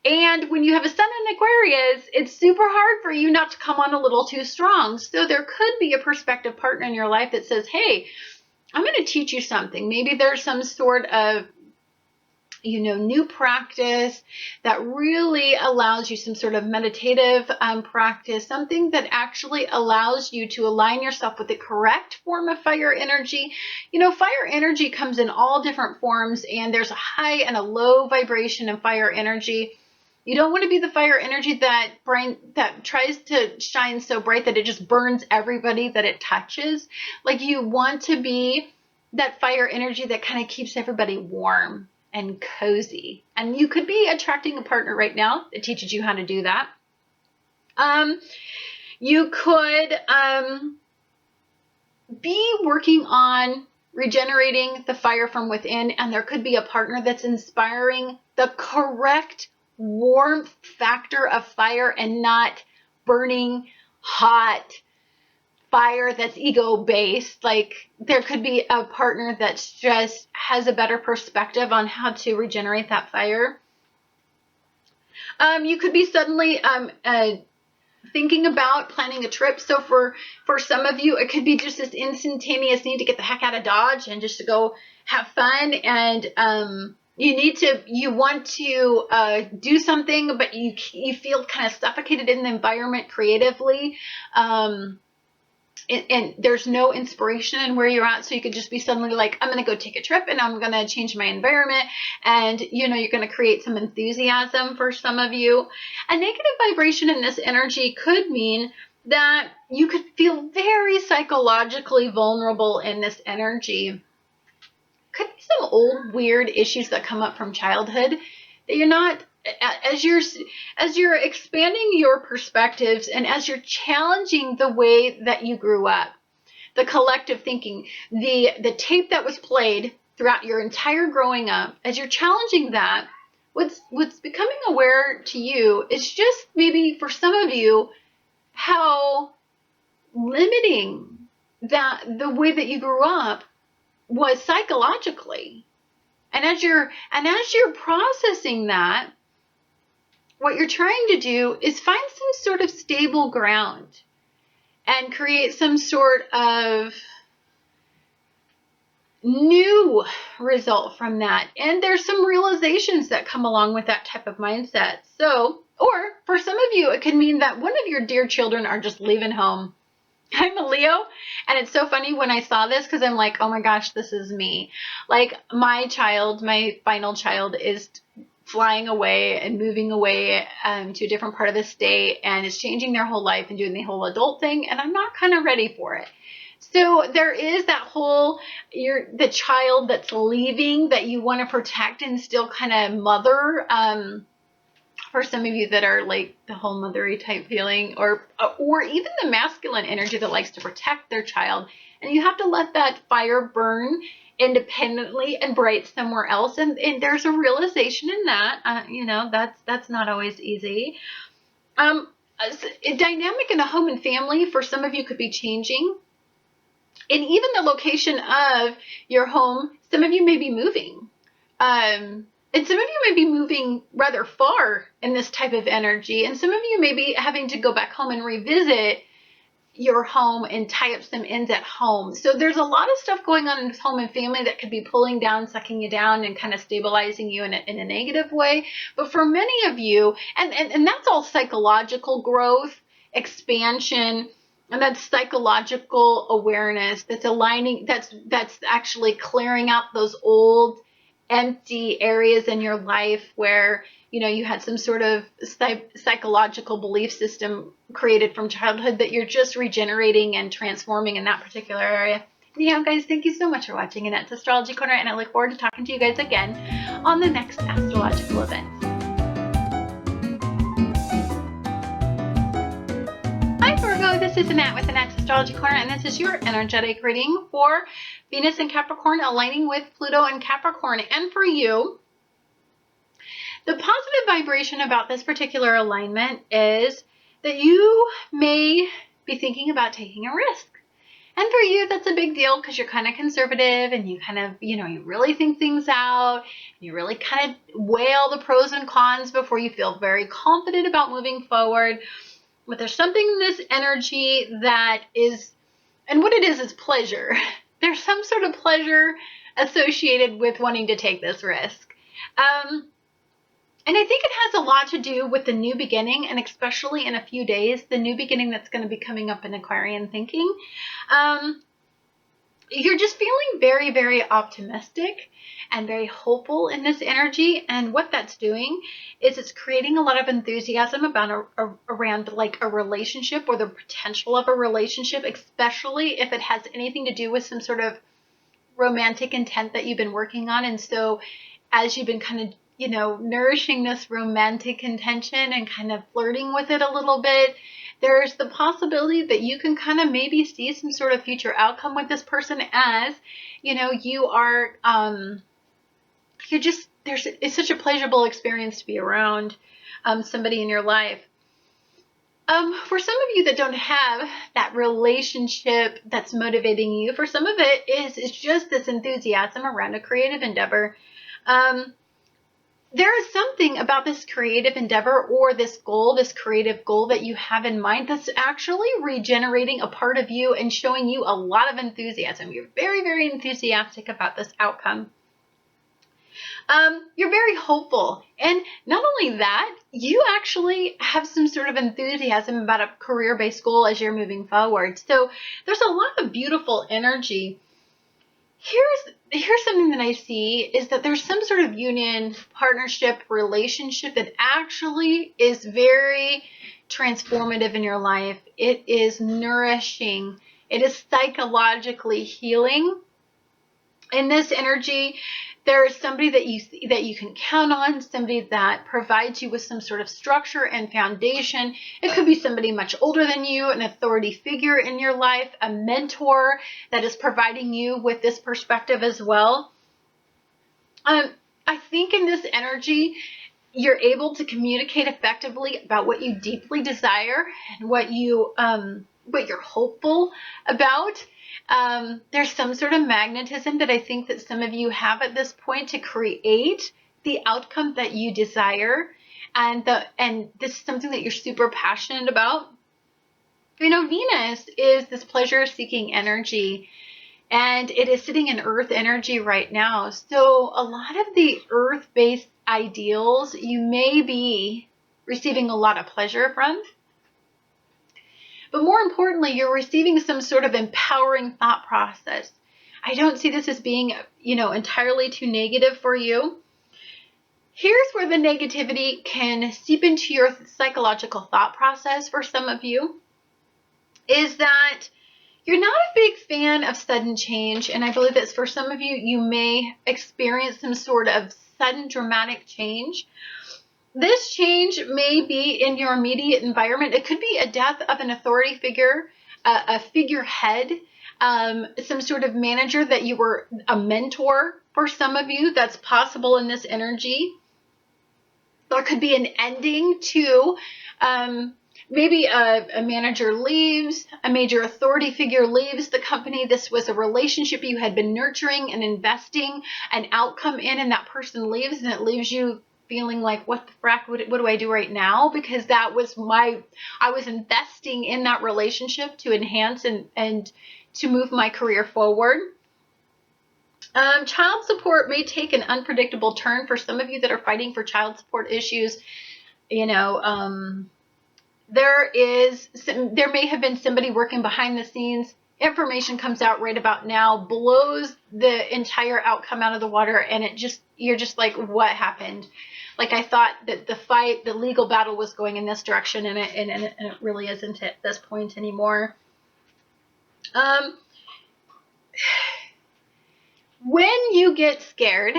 And when you have a sun in Aquarius, it's super hard for you not to come on a little too strong. So there could be a prospective partner in your life that says, hey, I'm going to teach you something. Maybe there's some sort of, you know, new practice that really allows you, some sort of meditative practice, something that actually allows you to align yourself with the correct form of fire energy. You know, fire energy comes in all different forms, and there's a high and a low vibration in fire energy. You don't want to be the fire energy that tries to shine so bright that it just burns everybody that it touches. Like, you want to be that fire energy that kind of keeps everybody warm and cozy. And you could be attracting a partner right now that teaches you how to do that. You could be working on regenerating the fire from within, and there could be a partner that's inspiring the correct warmth factor of fire and not burning hot fire that's ego based. Like, there could be a partner that just has a better perspective on how to regenerate that fire. You could be suddenly thinking about planning a trip. So for some of you, it could be just this instantaneous need to get the heck out of Dodge and just to go have fun. And you want to do something, but you feel kind of suffocated in the environment creatively. And there's no inspiration in where you're at. So you could just be suddenly like, I'm going to go take a trip and I'm going to change my environment. And, you know, you're going to create some enthusiasm for some of you. A negative vibration in this energy could mean that you could feel very psychologically vulnerable in this energy. Could be some old weird issues that come up from childhood that you're not, as you're expanding your perspectives and as you're challenging the way that you grew up, the collective thinking, the tape that was played throughout your entire growing up, as you're challenging that, what's becoming aware to you is just maybe for some of you how limiting that the way that you grew up was psychologically. And as you're processing that, what you're trying to do is find some sort of stable ground and create some sort of new result from that. And there's some realizations that come along with that type of mindset. So, or for some of you, it could mean that one of your dear children are just leaving home. I'm a Leo, and it's so funny when I saw this because I'm like, oh my gosh, this is me. Like, my final child is flying away and moving away to a different part of the state, and is changing their whole life and doing the whole adult thing, and I'm not kind of ready for it. So there is that whole, the child that's leaving that you want to protect and still kind of mother. For some of you that are like the whole mothery type feeling, or even the masculine energy that likes to protect their child, and you have to let that fire burn independently and bright somewhere else, and there's a realization in that. You know, that's not always easy. A dynamic in a home and family for some of you could be changing, and even the location of your home. Some of you may be moving. And some of you may be moving rather far in this type of energy. And some of you may be having to go back home and revisit your home and tie up some ends at home. So there's a lot of stuff going on in this home and family that could be pulling down, sucking you down, and kind of stabilizing you in a negative way. But for many of you, and that's all psychological growth, expansion, and that's psychological awareness, that's aligning, that's actually clearing out those old empty areas in your life where, you know, you had some sort of psychological belief system created from childhood that you're just regenerating and transforming in that particular area. Anyhow, guys, thank you so much for watching Annette's Astrology Corner, and I look forward to talking to you guys again on the next astrological event. this is Annette with Annette's Astrology Corner, and this is your energetic reading for Venus and Capricorn aligning with Pluto and Capricorn. And for you, the positive vibration about this particular alignment is that you may be thinking about taking a risk. And for you, that's a big deal because you're kind of conservative and you kind of, you really think things out. You really kind of weigh all the pros and cons before you feel very confident about moving forward. But there's something in this energy that is, and what it is pleasure. There's some sort of pleasure associated with wanting to take this risk. And I think it has a lot to do with the new beginning, and especially in a few days, the new beginning that's going to be coming up in Aquarian thinking. You're just feeling very, very optimistic and very hopeful in this energy. And what that's doing is it's creating a lot of enthusiasm about around like a relationship or the potential of a relationship, especially if it has anything to do with some sort of romantic intent that you've been working on. And so as you've been kind of nourishing this romantic intention and kind of flirting with it a little bit, there's the possibility that you can kind of maybe see some sort of future outcome with this person as, you are, it's such a pleasurable experience to be around somebody in your life. For some of you that don't have that relationship that's motivating you, for some of it's just this enthusiasm around a creative endeavor. There is something about this creative endeavor or this goal, this creative goal that you have in mind that's actually regenerating a part of you and showing you a lot of enthusiasm. You're very, very enthusiastic about this outcome. You're very hopeful. And not only that, you actually have some sort of enthusiasm about a career-based goal as you're moving forward. So there's a lot of beautiful energy. Here's something that I see is that there's some sort of union, partnership, relationship that actually is very transformative in your life. It is nourishing. It is psychologically healing. In this energy, there is somebody that you can count on, somebody that provides you with some sort of structure and foundation. It could be somebody much older than you, an authority figure in your life, a mentor that is providing you with this perspective as well. I think in this energy, you're able to communicate effectively about what you deeply desire and what you're hopeful about. There's some sort of magnetism that I think that some of you have at this point to create the outcome that you desire. And this is something that you're super passionate about. Venus is this pleasure-seeking energy, and it is sitting in Earth energy right now. So a lot of the Earth-based ideals you may be receiving a lot of pleasure from. But more importantly, you're receiving some sort of empowering thought process. I don't see this as being, entirely too negative for you. Here's where the negativity can seep into your psychological thought process for some of you, is that you're not a big fan of sudden change. And I believe that for some of you, you may experience some sort of sudden dramatic change. This change may be in your immediate environment. It could be a death of an authority figure, a figurehead, some sort of manager that you were a mentor for some of you. That's possible in this energy. There could be an ending to maybe a manager leaves, a major authority figure leaves the company. This was a relationship you had been nurturing and investing an outcome in, and that person leaves, and it leaves you feeling like, what the frack, what do I do right now? Because that was I was investing in that relationship to enhance and to move my career forward. Child support may take an unpredictable turn for some of you that are fighting for child support issues. There may have been somebody working behind the scenes. Information comes out right about now, blows the entire outcome out of the water, and you're just like, what happened? Like, I thought that the legal battle was going in this direction, and it really isn't at this point anymore. When you get scared,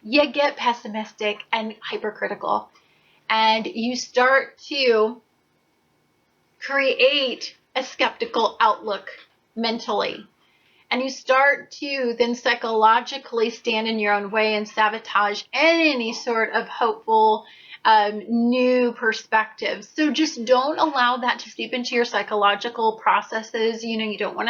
you get pessimistic and hypercritical, and you start to create a skeptical outlook mentally. And you start to then psychologically stand in your own way and sabotage any sort of hopeful new perspectives. So just don't allow that to seep into your psychological processes. You know, you don't want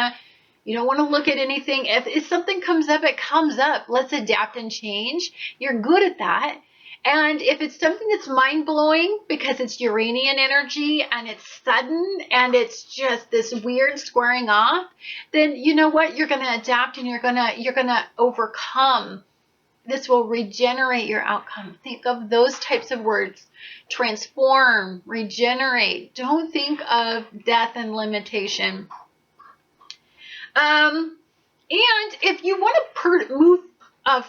to look at anything. If something comes up, it comes up. Let's adapt and change. You're good at that. And if it's something that's mind-blowing because it's Uranian energy and it's sudden and it's just this weird squaring off, then you know what? You're going to adapt and you're going to overcome. This will regenerate your outcome. Think of those types of words. Transform, regenerate. Don't think of death and limitation. And if you want to move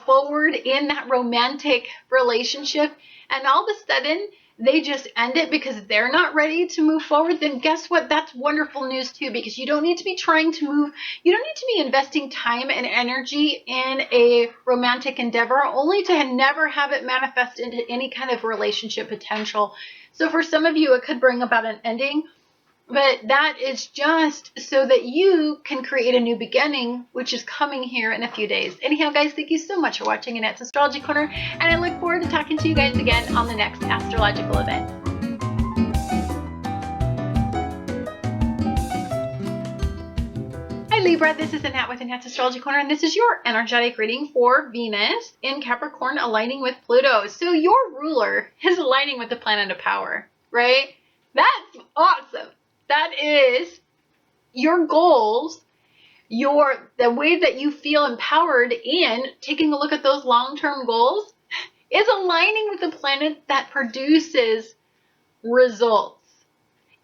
forward in that romantic relationship and all of a sudden they just end it because they're not ready to move forward, then guess what? That's wonderful news too, because you don't need to be trying to move. You don't need to be investing time and energy in a romantic endeavor only to never have it manifest into any kind of relationship potential. So for some of you, it could bring about an ending. But that is just so that you can create a new beginning, which is coming here in a few days. Anyhow, guys, thank you so much for watching Annette's Astrology Corner, and I look forward to talking to you guys again on the next astrological event. Hi Libra, this is Annette with Annette's Astrology Corner, and this is your energetic reading for Venus in Capricorn aligning with Pluto. So your ruler is aligning with the planet of power, right? That's awesome. That is your goals, the way that you feel empowered in taking a look at those long-term goals is aligning with the planet that produces results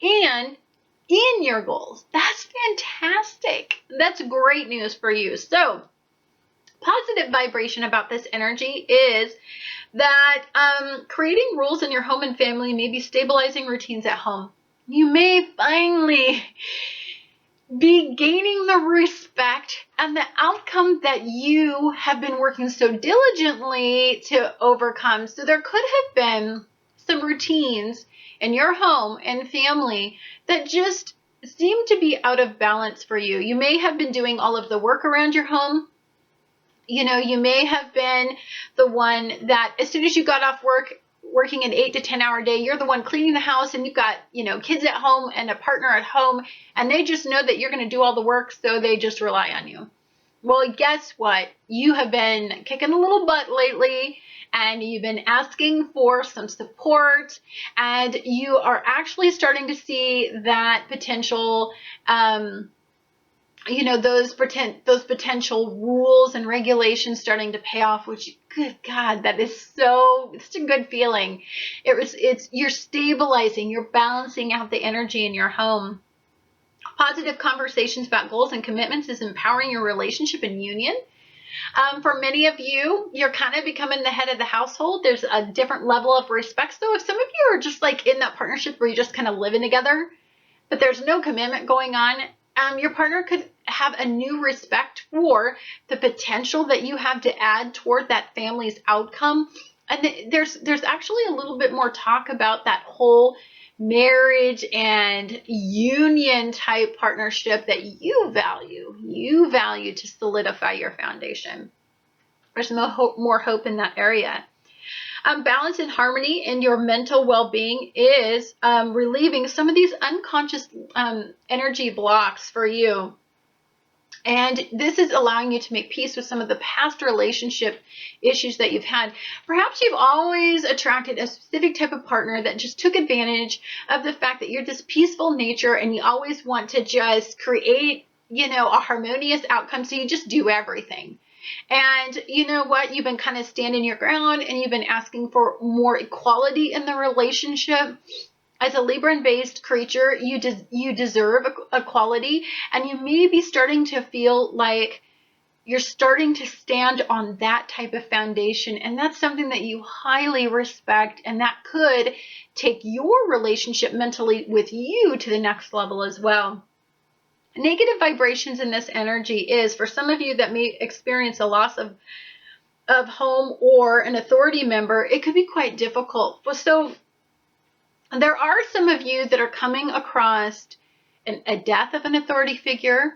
and in your goals. That's fantastic. That's great news for you. So positive vibration about this energy is that creating rules in your home and family may be stabilizing routines at home. You may finally be gaining the respect and the outcome that you have been working so diligently to overcome. So there could have been some routines in your home and family that just seem to be out of balance for you. You may have been doing all of the work around your home. You know, you may have been the one that as soon as you got off work, working an 8 to 10 hour day, you're the one cleaning the house, and you've got, you know, kids at home and a partner at home, and they just know that you're going to do all the work, so they just rely on you. Well, guess what? You have been kicking a little butt lately, and you've been asking for some support, and you are actually starting to see that potential, you know, those potential rules and regulations starting to pay off, which, good God, that is it's a good feeling. You're stabilizing, you're balancing out the energy in your home. Positive conversations about goals and commitments is empowering your relationship and union. For many of you, you're kind of becoming the head of the household. There's a different level of respect. So if some of you are just like in that partnership where you're just kind of living together, but there's no commitment going on, your partner could have a new respect for the potential that you have to add toward that family's outcome. And there's actually a little bit more talk about that whole marriage and union type partnership that you value to solidify your foundation. There's more hope in that area. Balance and harmony in your mental well-being is relieving some of these unconscious energy blocks for you. And this is allowing you to make peace with some of the past relationship issues that you've had. Perhaps you've always attracted a specific type of partner that just took advantage of the fact that you're this peaceful nature and you always want to just create, you know, a harmonious outcome. So you just do everything. And you know what? You've been kind of standing your ground and you've been asking for more equality in the relationship. As a Libran-based creature, you deserve equality, and you may be starting to feel like you're starting to stand on that type of foundation, and that's something that you highly respect, and that could take your relationship mentally with you to the next level as well. Negative vibrations in this energy is, for some of you that may experience a loss of home or an authority member, it could be quite difficult. So there are some of you that are coming across a death of an authority figure,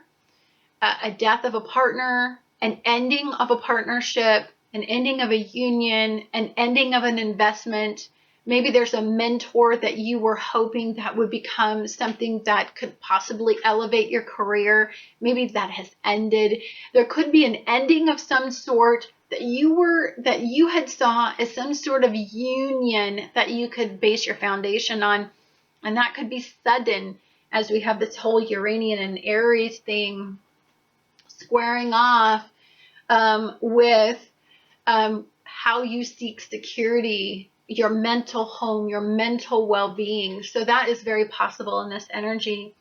a death of a partner, an ending of a partnership, an ending of a union, an ending of an investment. Maybe there's a mentor that you were hoping that would become something that could possibly elevate your career. Maybe that has ended. There could be an ending of some sort that you had saw as some sort of union that you could base your foundation on. And that could be sudden, as we have this whole Uranian and Aries thing squaring off with how you seek security, your mental home, your mental well-being. So that is very possible in this energy.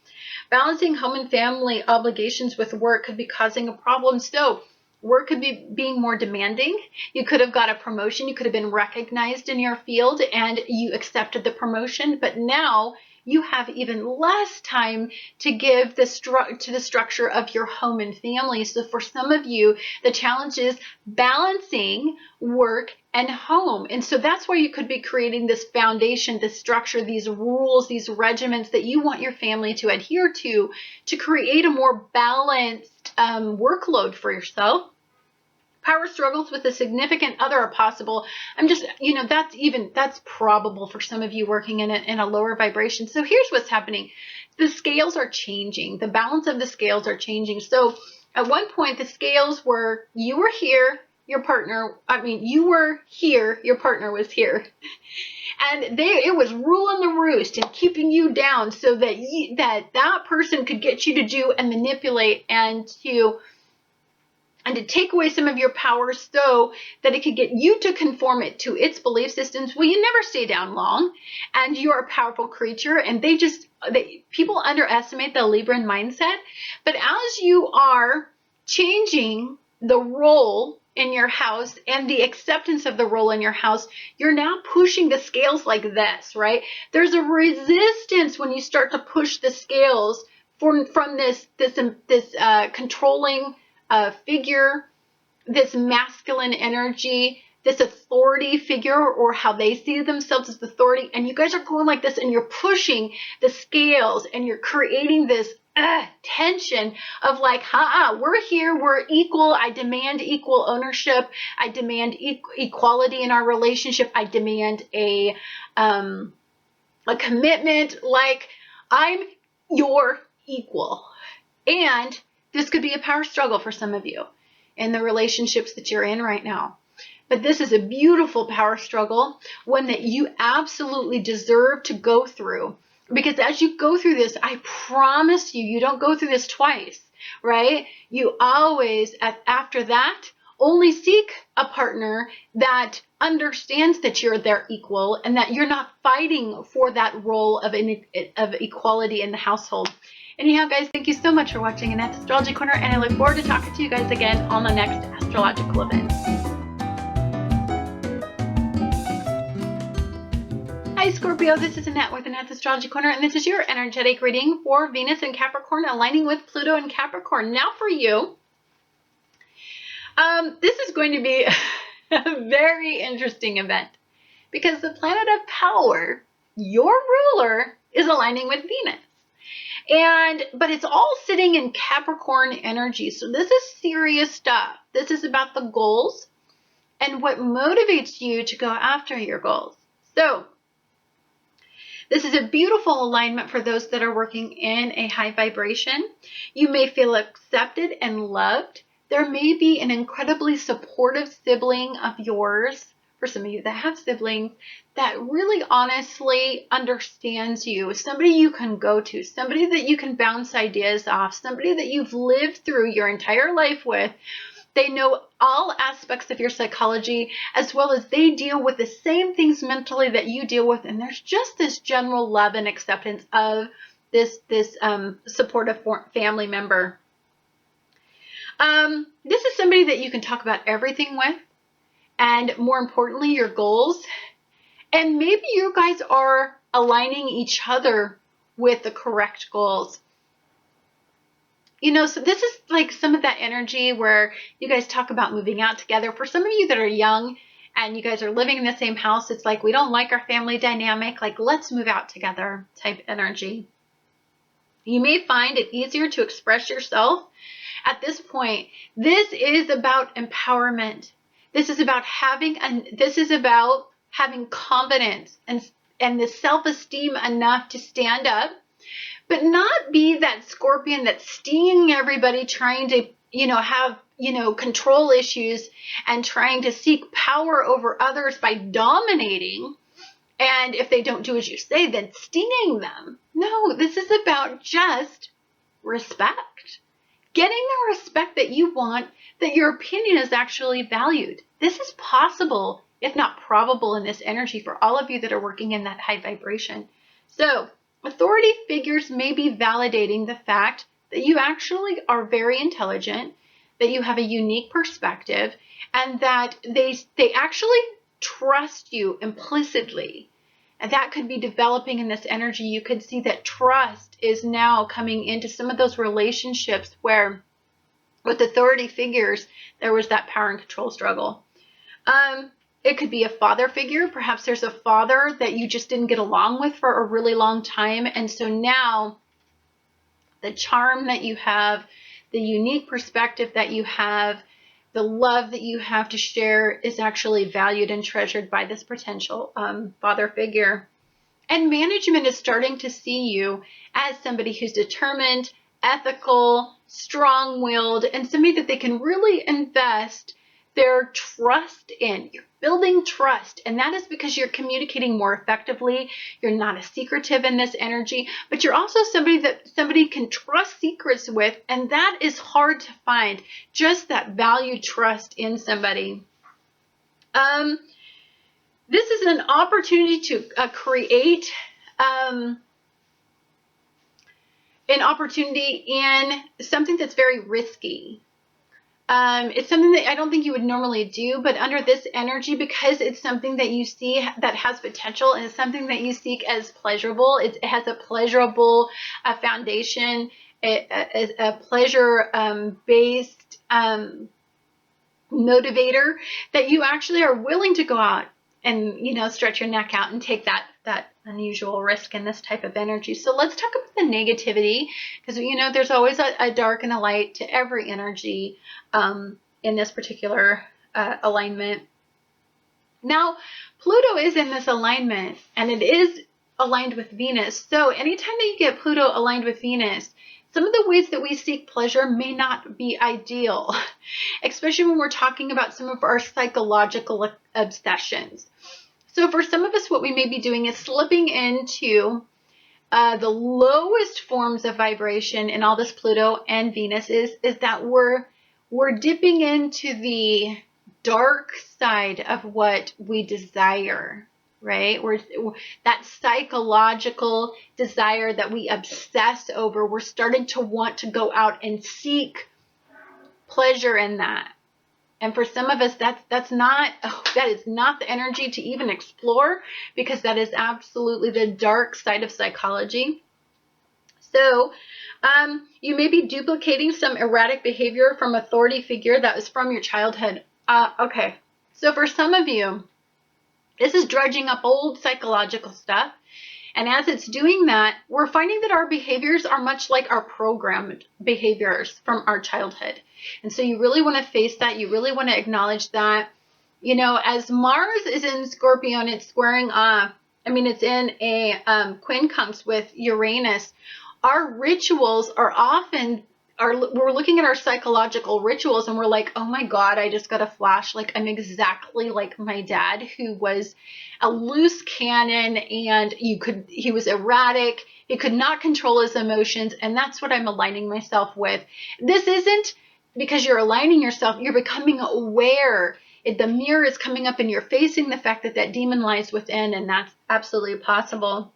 Balancing home and family obligations with work could be causing a problem. So work could be being more demanding. You could have got a promotion. You could have been recognized in your field and you accepted the promotion. But now you have even less time to give to the structure of your home and family. So for some of you, the challenge is balancing work and home. And so that's why you could be creating this foundation, this structure, these rules, these regiments that you want your family to adhere to create a more balanced workload for yourself. Power struggles with a significant other are possible. I'm just, that's probable for some of you working in a lower vibration. So here's what's happening. The scales are changing. The balance of the scales are changing. So at one point, the scales were, you were here, you were here, your partner was here. And it was ruling the roost and keeping you down so that that person could get you to do and manipulate and to take away some of your power so that it could get you to conform it to its belief systems. Well, you never stay down long, and you're a powerful creature, and people underestimate the Libran mindset. But as you are changing the role in your house and the acceptance of the role in your house, you're now pushing the scales like this, right? There's a resistance when you start to push the scales from this controlling figure, this masculine energy, this authority figure, or how they see themselves as authority, and you guys are going like this and you're pushing the scales and you're creating this tension of like, we're here, we're equal, I demand equal ownership, I demand equality in our relationship, I demand a commitment, like I'm your equal. And this could be a power struggle for some of you in the relationships that you're in right now. But this is a beautiful power struggle, one that you absolutely deserve to go through. Because as you go through this, I promise you, you don't go through this twice, right? You always, after that, only seek a partner that understands that you're their equal and that you're not fighting for that role of equality in the household. Anyhow, guys, thank you so much for watching Annette's Astrology Corner, and I look forward to talking to you guys again on the next astrological event. Hi, Scorpio. This is Annette with Annette's Astrology Corner, and this is your energetic reading for Venus and Capricorn aligning with Pluto and Capricorn. Now for you, this is going to be a very interesting event because the planet of power, your ruler, is aligning with Venus. But it's all sitting in Capricorn energy. So this is serious stuff. This is about the goals and what motivates you to go after your goals. So this is a beautiful alignment for those that are working in a high vibration. You may feel accepted and loved. There may be an incredibly supportive sibling of yours, for some of you that have siblings, that really honestly understands you, somebody you can go to, somebody that you can bounce ideas off, somebody that you've lived through your entire life with. They know all aspects of your psychology, as well as they deal with the same things mentally that you deal with, and there's just this general love and acceptance of this supportive family member. This is somebody that you can talk about everything with, and more importantly, your goals. And maybe you guys are aligning each other with the correct goals. So this is like some of that energy where you guys talk about moving out together. For some of you that are young and you guys are living in the same house, it's like, we don't like our family dynamic, like let's move out together type energy. You may find it easier to express yourself at this point. This is about empowerment. This is about having confidence and the self-esteem enough to stand up, but not be that scorpion that's stinging everybody, trying to, have, control issues and trying to seek power over others by dominating. And if they don't do as you say, then stinging them. No, this is about just respect. Getting the respect that you want, that your opinion is actually valued. This is possible, if not probable, in this energy for all of you that are working in that high vibration. So, authority figures may be validating the fact that you actually are very intelligent, that you have a unique perspective, and that they actually trust you implicitly. And that could be developing in this energy. You could see that trust is now coming into some of those relationships where with authority figures, there was that power and control struggle. It could be a father figure. Perhaps there's a father that you just didn't get along with for a really long time. And so now the charm that you have, the unique perspective that you have, the love that you have to share is actually valued and treasured by this potential father figure. And management is starting to see you as somebody who's determined, ethical, strong-willed, and somebody that they can really invest their trust in. You're building trust, and that is because you're communicating more effectively. You're not as secretive in this energy, but you're also somebody that somebody can trust secrets with, and that is hard to find. Just that valued trust in somebody. This is an opportunity to create an opportunity in something that's very risky. It's something that I don't think you would normally do, but under this energy, because it's something that you see that has potential and it's something that you seek as pleasurable, it has a pleasurable foundation, a pleasure-based motivator, that you actually are willing to go out and, stretch your neck out and take that unusual risk in this type of energy. So let's talk about the negativity, because, there's always a dark and a light to every energy in this particular alignment. Now, Pluto is in this alignment, and it is aligned with Venus. So anytime that you get Pluto aligned with Venus, some of the ways that we seek pleasure may not be ideal, especially when we're talking about some of our psychological obsessions. So for some of us, what we may be doing is slipping into the lowest forms of vibration in all this Pluto and Venus is that we're dipping into the dark side of what we desire, right? We're that psychological desire that we obsess over. We're starting to want to go out and seek pleasure in that. And for some of us, that is not the energy to even explore, because that is absolutely the dark side of psychology. So you may be duplicating some erratic behavior from authority figure that was from your childhood. Okay, so for some of you, this is dredging up old psychological stuff. And as it's doing that, we're finding that our behaviors are much like our programmed behaviors from our childhood. And so you really want to face that. You really want to acknowledge that. As Mars is in Scorpio and it's squaring off, it's in a quincunx with Uranus, our rituals are often, we're looking at our psychological rituals and we're like, oh my God, I just got a flash. Like, I'm exactly like my dad, who was a loose cannon, and he was erratic. He could not control his emotions. And that's what I'm aligning myself with. This isn't because you're aligning yourself, you're becoming aware. The mirror is coming up and you're facing the fact that demon lies within, and that's absolutely possible.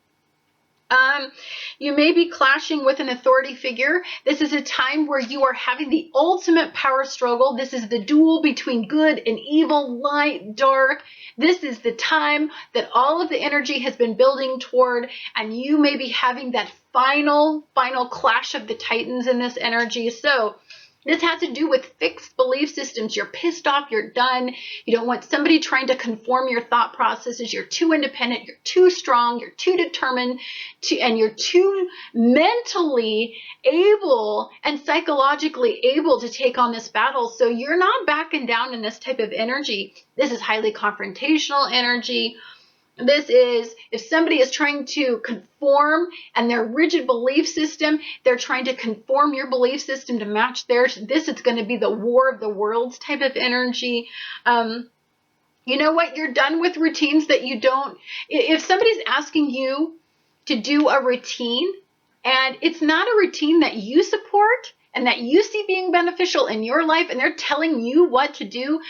You may be clashing with an authority figure. This is a time where you are having the ultimate power struggle. This is the duel between good and evil, light, dark. This is the time that all of the energy has been building toward, and you may be having that final clash of the titans in this energy. So This has to do with fixed belief systems. You're pissed off, you're done. You don't want somebody trying to conform your thought processes. You're too independent, you're too strong, you're too determined, and you're too mentally able and psychologically able to take on this battle. So you're not backing down in this type of energy. This is highly confrontational energy. This is, if somebody is trying to conform and their rigid belief system, they're trying to conform your belief system to match theirs. This is going to be the war of the worlds type of energy. You know what? You're done with routines that you don't. If somebody's asking you to do a routine and it's not a routine that you support and that you see being beneficial in your life, and they're telling you what to do,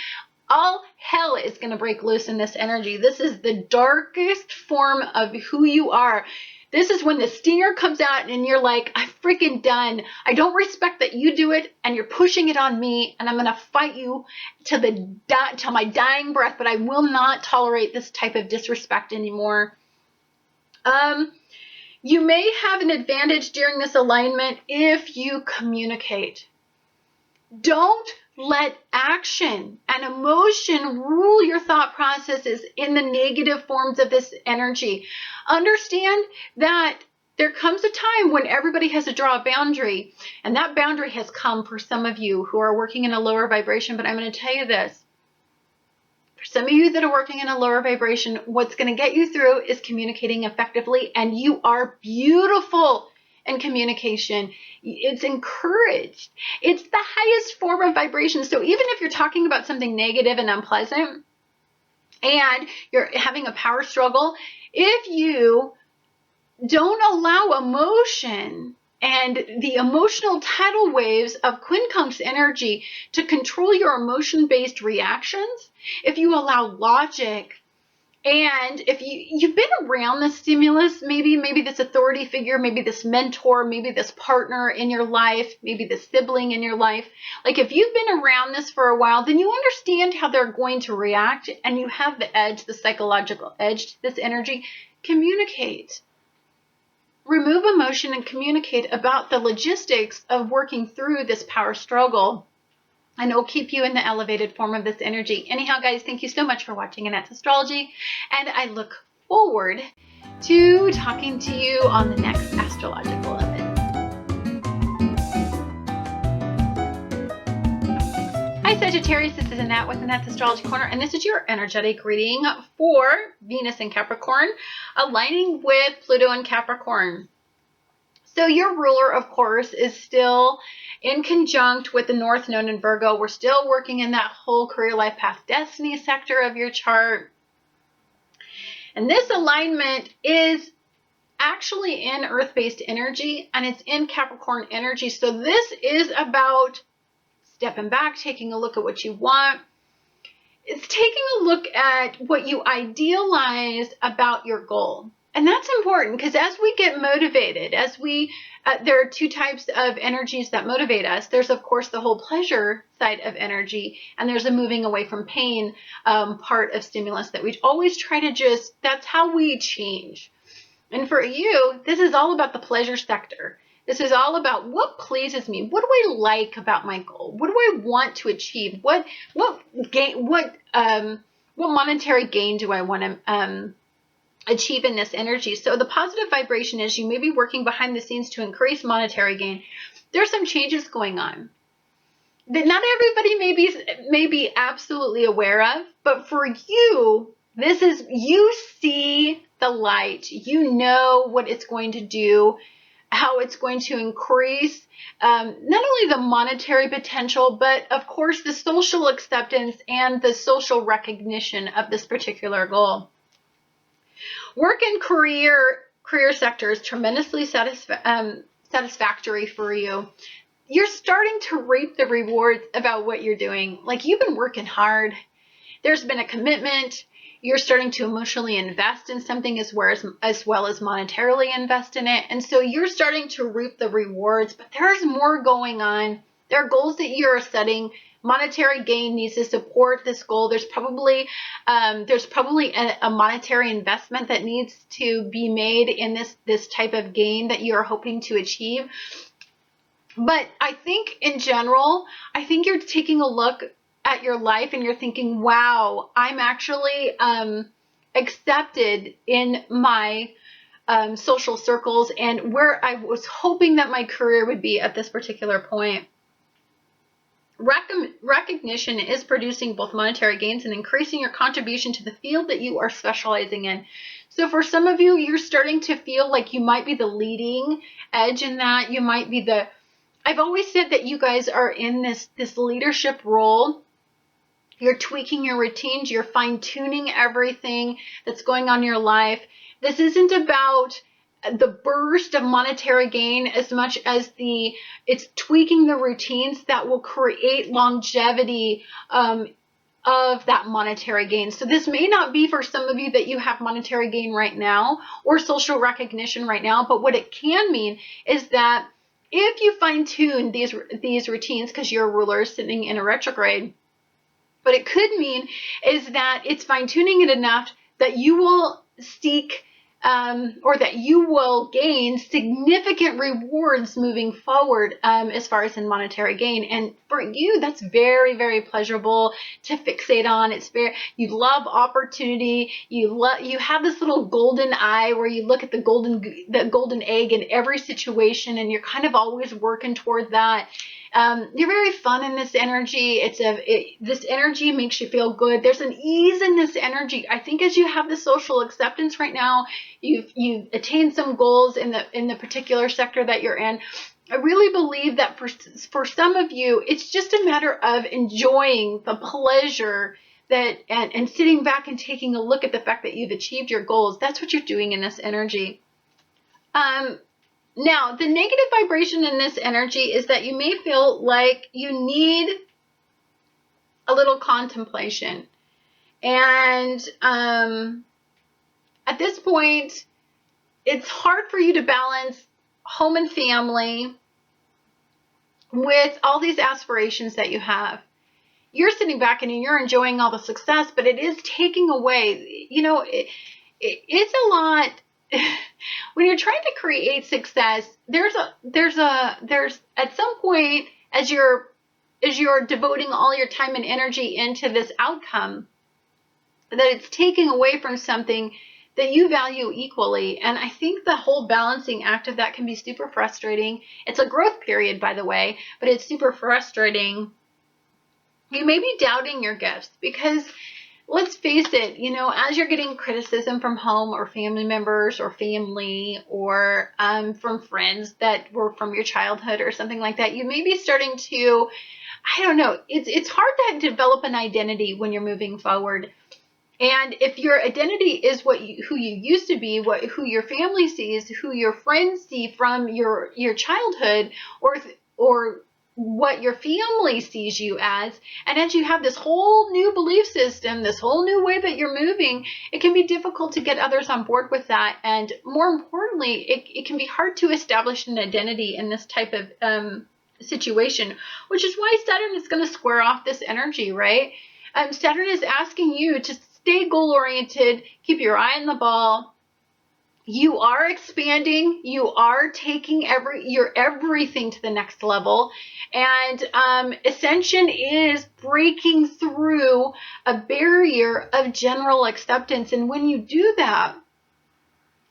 all hell is going to break loose in this energy. This is the darkest form of who you are. This is when the stinger comes out and you're like, I'm freaking done. I don't respect that you do it and you're pushing it on me, and I'm going to fight you till my dying breath, but I will not tolerate this type of disrespect anymore. You may have an advantage during this alignment if you communicate. Don't let action and emotion rule your thought processes in the negative forms of this energy. Understand that there comes a time when everybody has to draw a boundary, and that boundary has come for some of you who are working in a lower vibration. But I'm going to tell you this. For some of you that are working in a lower vibration, what's going to get you through is communicating effectively, and you are beautiful in communication. It's encouraged. It's the highest form of vibration. So even if you're talking about something negative and unpleasant and you're having a power struggle, if you don't allow emotion and the emotional tidal waves of quincunx energy to control your emotion-based reactions, if you allow logic, and if you've been around this stimulus, maybe this authority figure, maybe this mentor, maybe this partner in your life, maybe this sibling in your life, like if you've been around this for a while, then you understand how they're going to react, and you have the edge, the psychological edge to this energy. Communicate. Remove emotion and communicate about the logistics of working through this power struggle. And it will keep you in the elevated form of this energy. Anyhow, guys, thank you so much for watching Annette's Astrology. And I look forward to talking to you on the next astrological event. Hi, Sagittarius. This is Annette with Annette's Astrology Corner. And this is your energetic reading for Venus in Capricorn, aligning with Pluto in Capricorn. So your ruler, of course, is still in conjunct with the North Node in Virgo. We're still working in that whole career, life, path, destiny sector of your chart. And this alignment is actually in earth-based energy, and it's in Capricorn energy. So this is about stepping back, taking a look at what you want. It's taking a look at what you idealize about your goal. And that's important, because as we get motivated, there are two types of energies that motivate us. There's, of course, the whole pleasure side of energy, and there's a moving away from pain part of stimulus that we always try to that's how we change. And for you, this is all about the pleasure sector. This is all about what pleases me. What do I like about my goal? What do I want to achieve? What monetary gain do I want to achieve in this energy? So the positive vibration is you may be working behind the scenes to increase monetary gain. There's some changes going on that not everybody may be absolutely aware of, but for you, this is, you see the light. You know what it's going to do, how it's going to increase not only the monetary potential, but of course the social acceptance and the social recognition of this particular goal. Work and career sector is tremendously satisfactory for you. You're starting to reap the rewards about what you're doing. Like, you've been working hard. There's been a commitment. You're starting to emotionally invest in something as well as monetarily invest in it. And so you're starting to reap the rewards, but there's more going on. There are goals that you're setting. Monetary gain needs to support this goal. There's probably a monetary investment that needs to be made in this type of gain that you're hoping to achieve. But I think in general, I think you're taking a look at your life and you're thinking, wow, I'm actually accepted in my social circles and where I was hoping that my career would be at this particular point. Recognition is producing both monetary gains and increasing your contribution to the field that you are specializing in. So for some of you, you're starting to feel like you might be the leading edge in that. You might be the, I've always said that you guys are in this leadership role. You're tweaking your routines. You're fine-tuning everything that's going on in your life. This isn't about the burst of monetary gain as much as it's tweaking the routines that will create longevity of that monetary gain. So this may not be for some of you that you have monetary gain right now or social recognition right now, but what it can mean is that if you fine-tune these routines, because your ruler is sitting in a retrograde, what it could mean is that it's fine-tuning it enough that you will seek or that you will gain significant rewards moving forward as far as in monetary gain. And for you, that's very, very pleasurable to fixate on. It's you love opportunity. You have this little golden eye where you look at the golden egg in every situation, and you're kind of always working toward that. You're very fun in this energy. This energy makes you feel good. There's an ease in this energy. I think as you have the social acceptance right now, you've attained some goals in the particular sector that you're in. I really believe that for some of you, it's just a matter of enjoying the pleasure that and sitting back and taking a look at the fact that you've achieved your goals. That's what you're doing in this energy. Now, the negative vibration in this energy is that you may feel like you need a little contemplation. And at this point, it's hard for you to balance home and family with all these aspirations that you have. You're sitting back and you're enjoying all the success, but it is taking away, it's a lot. When you're trying to create success, there's at some point as you're devoting all your time and energy into this outcome, that it's taking away from something that you value equally. And I think the whole balancing act of that can be super frustrating. It's a growth period, by the way, but it's super frustrating. You may be doubting your gifts because let's face it, as you're getting criticism from home or family members or family or from friends that were from your childhood or something like that, you may be starting to, I don't know, it's hard to develop an identity when you're moving forward. And if your identity is who you used to be, who your family sees, who your friends see from your childhood, or what your family sees you as, and as you have this whole new belief system, this whole new way that you're moving, it can be difficult to get others on board with that. And more importantly, it can be hard to establish an identity in this type of situation, which is why Saturn is going to square off this energy, right? Saturn is asking you to stay goal-oriented, keep your eye on the ball. You are expanding. You are taking your everything to the next level. And ascension is breaking through a barrier of general acceptance. And when you do that,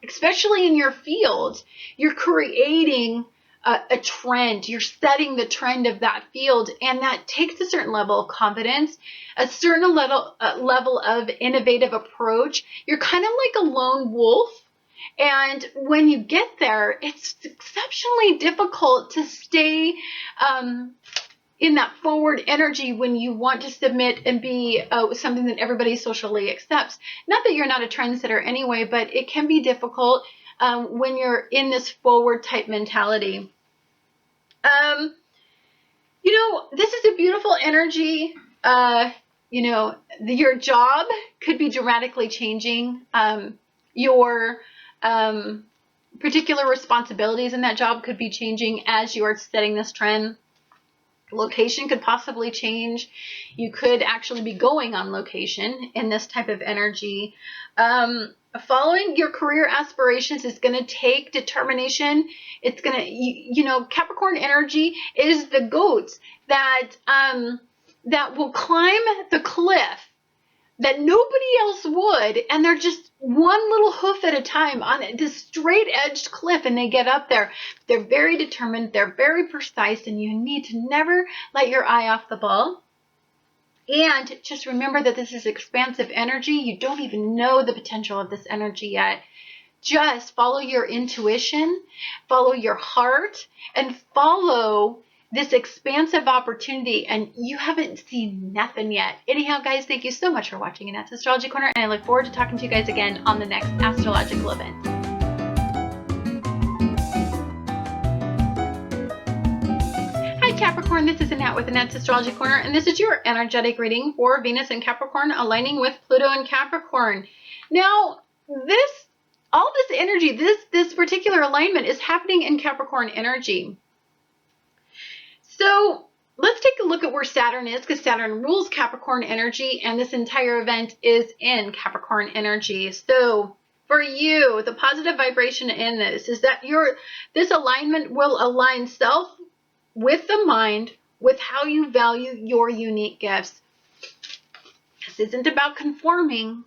especially in your field, you're creating a trend. You're setting the trend of that field, and that takes a certain level of confidence, a certain level of innovative approach. You're kind of like a lone wolf, and when you get there, it's exceptionally difficult to stay in that forward energy when you want to submit and be something that everybody socially accepts. Not that you're not a trendsetter anyway, but it can be difficult when you're in this forward type mentality. This is a beautiful energy. Your job could be dramatically changing. Your particular responsibilities in that job could be changing as you are setting this trend. Location could possibly change. You could actually be going on location in this type of energy. Following your career aspirations is going to take determination. It's going to, you know, Capricorn energy is the goats that will climb the cliff that nobody else would, and they're just one little hoof at a time on this straight-edged cliff, and they get up there. They're very determined, they're very precise, and you need to never let your eye off the ball. And just remember that this is expansive energy. You don't even know the potential of this energy yet. Just follow your intuition, follow your heart, and follow this expansive opportunity, and you haven't seen nothing yet. Anyhow, guys, thank you so much for watching Annette's Astrology Corner, and I look forward to talking to you guys again on the next astrological event. Capricorn, this is Annette with Annette's Astrology Corner, and this is your energetic reading for Venus in Capricorn aligning with Pluto in Capricorn. Now, all this energy, this particular alignment is happening in Capricorn energy. So let's take a look at where Saturn is, because Saturn rules Capricorn energy, and this entire event is in Capricorn energy. So for you, the positive vibration in this is that this alignment will align self with the mind, with how you value your unique gifts. This isn't about conforming.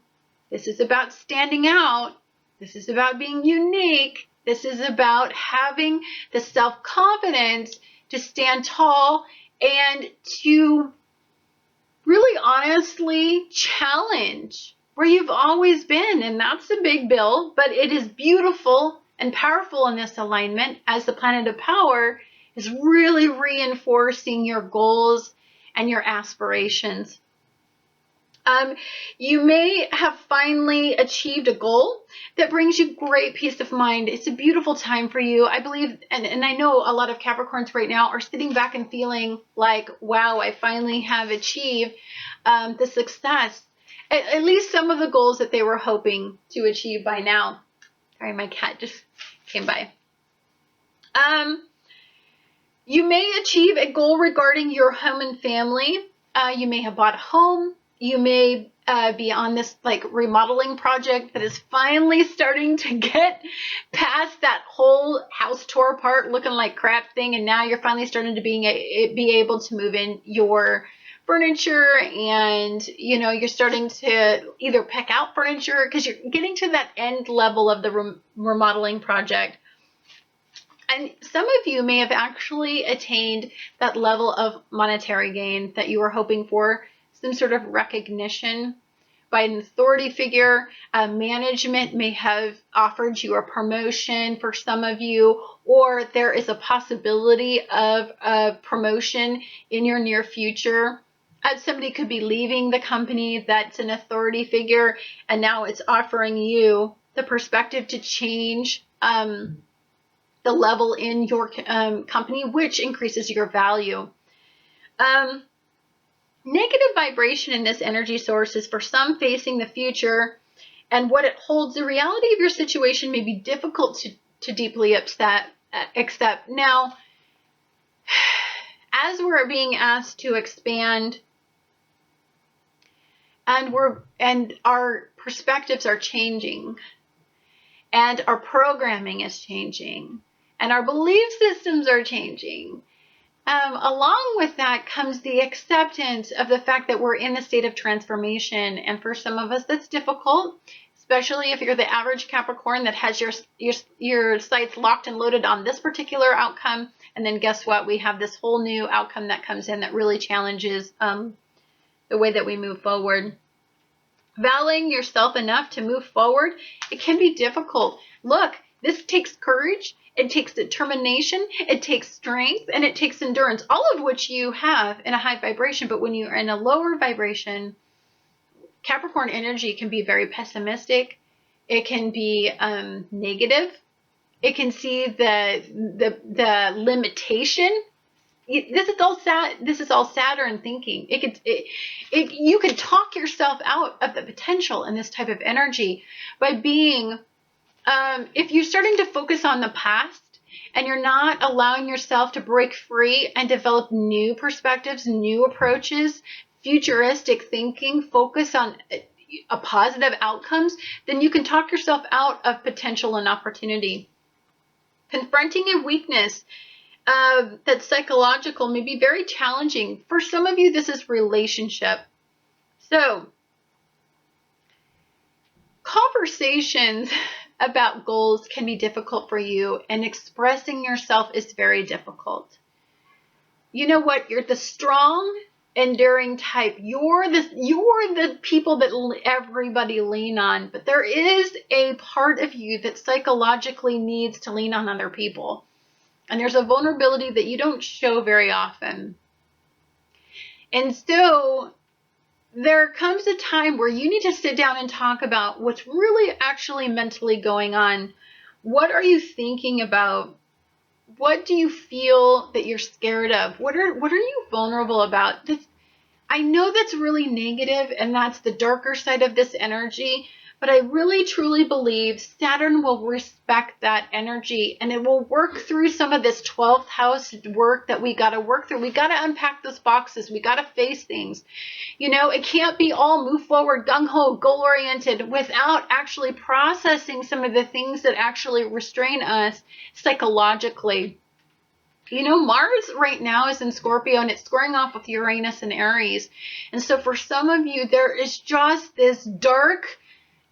This is about standing out. This is about being unique. This is about having the self-confidence to stand tall and to really honestly challenge where you've always been. And that's a big bill, but it is beautiful and powerful in this alignment as the planet of power is really reinforcing your goals and your aspirations. You may have finally achieved a goal that brings you great peace of mind. It's a beautiful time for you. I believe, and I know a lot of Capricorns right now are sitting back and feeling like, wow, I finally have achieved the success, at least some of the goals that they were hoping to achieve by now. Sorry, my cat just came by. You may achieve a goal regarding your home and family. You may have bought a home. You may be on this remodeling project that is finally starting to get past that whole house tore apart looking like crap thing, and now you're finally starting to be able to move in your furniture, and you're starting to either pick out furniture because you're getting to that end level of the remodeling project. And some of you may have actually attained that level of monetary gain that you were hoping for, some sort of recognition by an authority figure. Management may have offered you a promotion for some of you, or there is a possibility of a promotion in your near future. Somebody could be leaving the company that's an authority figure, and now it's offering you the perspective to change the level in your company, which increases your value. Negative vibration in this energy source is for some facing the future and what it holds. The reality of your situation may be difficult to deeply accept. Now, as we're being asked to expand and our perspectives are changing and our programming is changing and our belief systems are changing. Along with that comes the acceptance of the fact that we're in a state of transformation. And for some of us, that's difficult, especially if you're the average Capricorn that has your sights locked and loaded on this particular outcome. And then guess what? We have this whole new outcome that comes in that really challenges the way that we move forward. Valuing yourself enough to move forward, it can be difficult. Look, this takes courage. It takes determination, it takes strength, and it takes endurance, all of which you have in a high vibration. But when you're in a lower vibration, Capricorn energy can be very pessimistic. It can be negative. It can see the limitation. This is all Saturn thinking. You can talk yourself out of the potential in this type of energy by being. If you're starting to focus on the past and you're not allowing yourself to break free and develop new perspectives, new approaches, futuristic thinking, focus on a positive outcomes, then you can talk yourself out of potential and opportunity. Confronting a weakness that's psychological may be very challenging. For some of you, this is relationship. So, conversations about goals can be difficult for you, and expressing yourself is very difficult. You know what? You're the strong, enduring type. You're the people that everybody lean on, but there is a part of you that psychologically needs to lean on other people. And there's a vulnerability that you don't show very often. And so there comes a time where you need to sit down and talk about what's really actually mentally going on. What are you thinking about? What do you feel that you're scared of? What are you vulnerable about? I know that's really negative, and that's the darker side of this energy, but I really truly believe Saturn will respect that energy, and it will work through some of this 12th house work that we got to work through. We got to unpack those boxes. We got to face things. You know, it can't be all move forward, gung-ho, goal-oriented without actually processing some of the things that actually restrain us psychologically. You know, Mars right now is in Scorpio, and it's squaring off with Uranus and Aries. And so for some of you, there is just this dark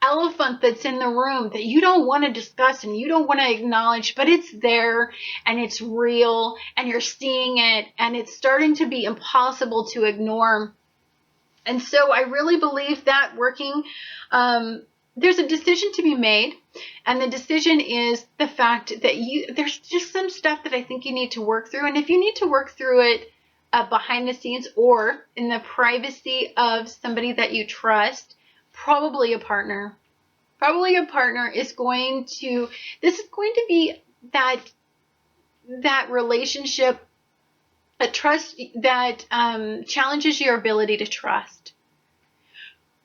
elephant that's in the room that you don't want to discuss and you don't want to acknowledge, but it's there and it's real and you're seeing it, and it's starting to be impossible to ignore. And so I really believe that working, there's a decision to be made, and the decision is the fact that there's just some stuff that I think you need to work through. And if you need to work through it behind the scenes or in the privacy of somebody that you trust, probably a partner. Probably a partner is going to, this is going to be that relationship, a trust that challenges your ability to trust.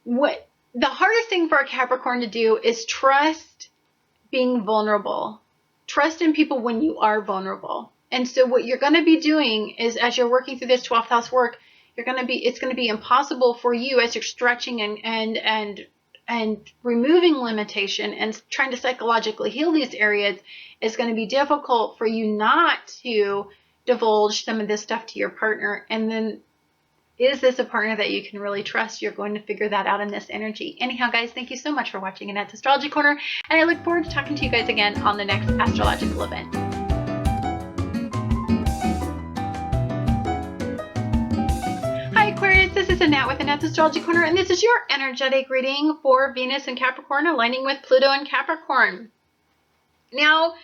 What the hardest thing for a Capricorn to do is trust being vulnerable. Trust in people when you are vulnerable. And so what you're going to be doing is, as you're working through this 12th house work, it's going to be impossible for you as you're stretching and removing limitation and trying to psychologically heal these areas. It's going to be difficult for you not to divulge some of this stuff to your partner. And then, is this a partner that you can really trust? You're going to figure that out in this energy. Anyhow, guys, thank you so much for watching Annette's Astrology Corner, and I look forward to talking to you guys again on the next astrological event. Hi Aquarius, this is Annette with Annette's Astrology Corner, and this is your energetic reading for Venus and Capricorn aligning with Pluto and Capricorn. Now,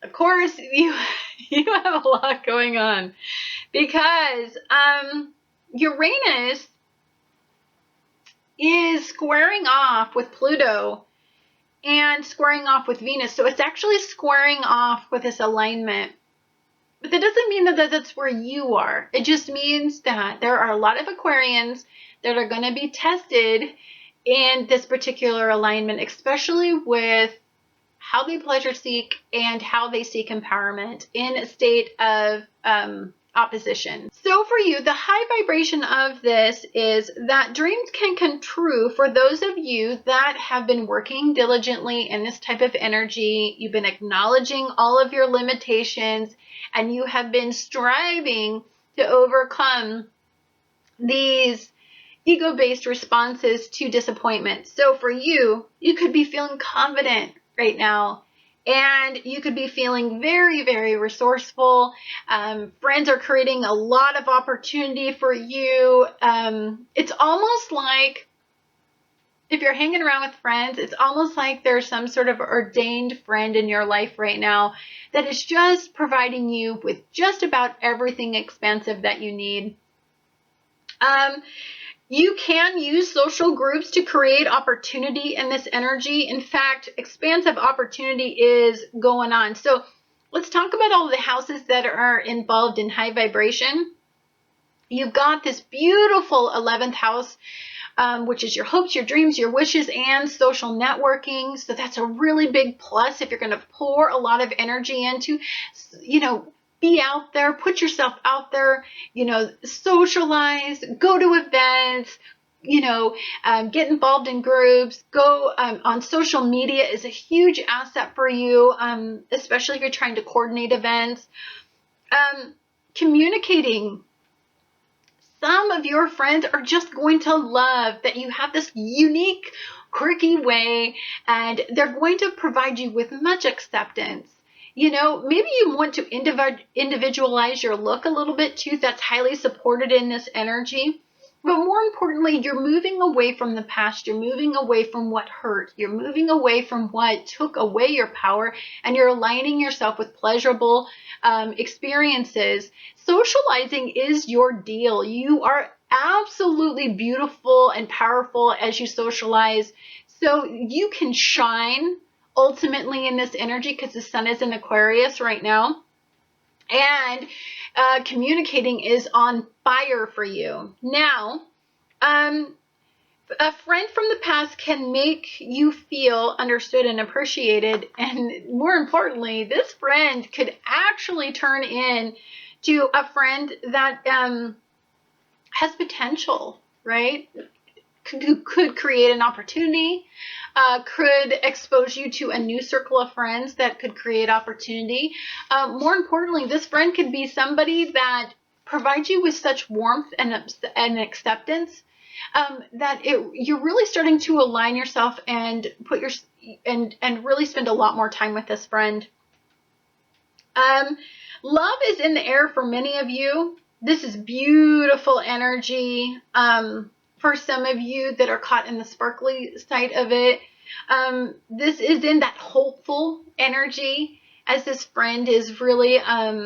of course, you have a lot going on because Uranus is squaring off with Pluto and squaring off with Venus. So it's actually squaring off with this alignment. But that doesn't mean that that's where you are. It just means that there are a lot of Aquarians that are going to be tested in this particular alignment, especially with how they pleasure seek and how they seek empowerment in a state of opposition. So for you, the high vibration of this is that dreams can come true for those of you that have been working diligently in this type of energy. You've been acknowledging all of your limitations, and you have been striving to overcome these ego-based responses to disappointment. So for you, you could be feeling confident right now, and you could be feeling very, very resourceful. Friends are creating a lot of opportunity for you. It's almost like, if you're hanging around with friends, it's almost like there's some sort of ordained friend in your life right now that is just providing you with just about everything expansive that you need. You can use social groups to create opportunity in this energy. In fact, expansive opportunity is going on. So let's talk about all the houses that are involved in high vibration. You've got this beautiful 11th house, which is your hopes, your dreams, your wishes, and social networking. So that's a really big plus if you're going to pour a lot of energy into, be out there, put yourself out there, socialize, go to events, get involved in groups, go on social media is a huge asset for you, especially if you're trying to coordinate events. Communicating. Some of your friends are just going to love that you have this unique, quirky way, and they're going to provide you with much acceptance. Maybe you want to individualize your look a little bit too. That's highly supported in this energy. But more importantly, you're moving away from the past. You're moving away from what hurt. You're moving away from what took away your power, and you're aligning yourself with pleasurable experiences. Socializing is your deal. You are absolutely beautiful and powerful as you socialize. So you can shine ultimately in this energy because the sun is in Aquarius right now. And communicating is on fire for you. Now, a friend from the past can make you feel understood and appreciated. And more importantly, this friend could actually turn into a friend that has potential, right? Could create an opportunity, could expose you to a new circle of friends that could create opportunity. More importantly, this friend could be somebody that provides you with such warmth and acceptance that you're really starting to align yourself and and really spend a lot more time with this friend. Love is in the air for many of you. This is beautiful energy. For some of you that are caught in the sparkly side of it, this is in that hopeful energy, as this friend is really, I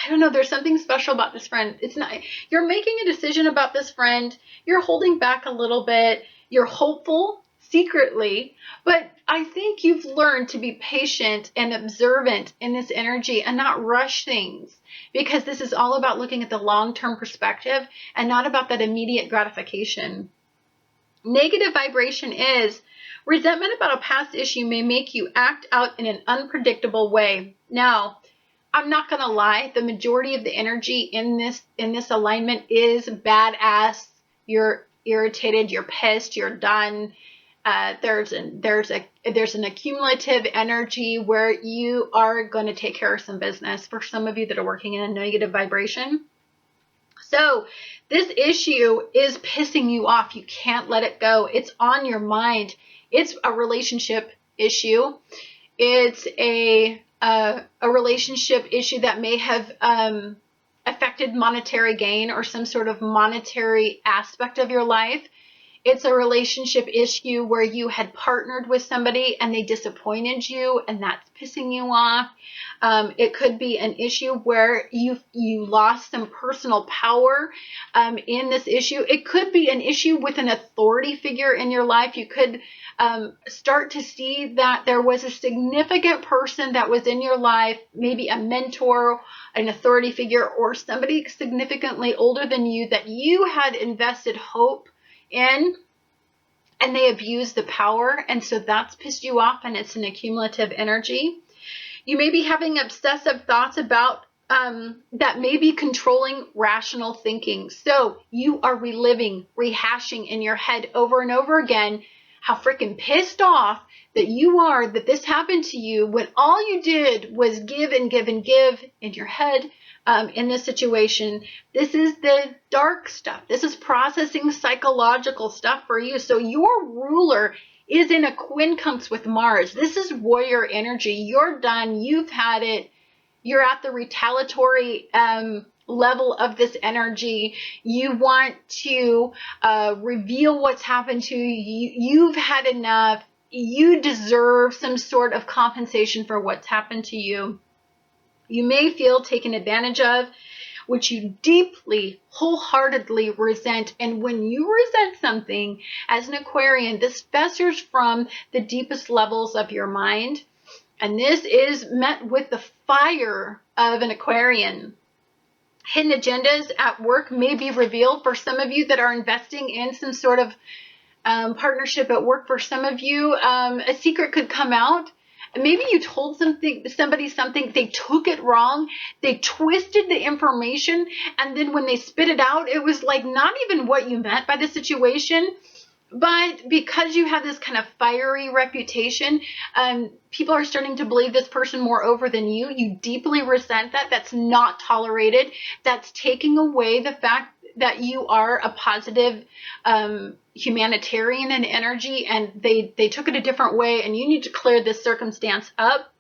don't know, there's something special about this friend. It's not, you're making a decision about this friend, you're holding back a little bit, you're hopeful secretly, but I think you've learned to be patient and observant in this energy and not rush things, because this is all about looking at the long-term perspective and not about that immediate gratification. Negative vibration is resentment about a past issue may make you act out in an unpredictable way. Now, I'm not going to lie, the majority of the energy in this alignment is badass. You're irritated, you're pissed, you're done. There's an accumulative energy where you are going to take care of some business for some of you that are working in a negative vibration. So this issue is pissing you off. You can't let it go. It's on your mind. It's a relationship issue. It's a relationship issue that may have affected monetary gain or some sort of monetary aspect of your life. It's a relationship issue where you had partnered with somebody and they disappointed you, and that's pissing you off. It could be an issue where you lost some personal power in this issue. It could be an issue with an authority figure in your life. You could start to see that there was a significant person that was in your life, maybe a mentor, an authority figure, or somebody significantly older than you that you had invested hope in, and they abuse the power, and so that's pissed you off, and it's an accumulative energy. You may be having obsessive thoughts about that may be controlling rational thinking. So you are reliving, rehashing in your head over and over again how freaking pissed off that you are that this happened to you, when all you did was give and give and give in your head. In this situation, this is the dark stuff. This is processing psychological stuff for you. So your ruler is in a quincunx with Mars. This is warrior energy. You're done. You've had it. You're at the retaliatory level of this energy. You want to reveal what's happened to you. You've had enough. You deserve some sort of compensation for what's happened to you. You may feel taken advantage of, which you deeply, wholeheartedly resent. And when you resent something as an Aquarian, this festers from the deepest levels of your mind. And this is met with the fire of an Aquarian. Hidden agendas at work may be revealed for some of you that are investing in some sort of partnership at work. For some of you, a secret could come out. maybe you told somebody something, they took it wrong, they twisted the information, and then when they spit it out, it was like not even what you meant by the situation. But because you have this kind of fiery reputation, people are starting to believe this person more over than you. You deeply resent that. That's not tolerated. That's taking away the fact that you are a positive humanitarian in energy, and they took it a different way, and you need to clear this circumstance up.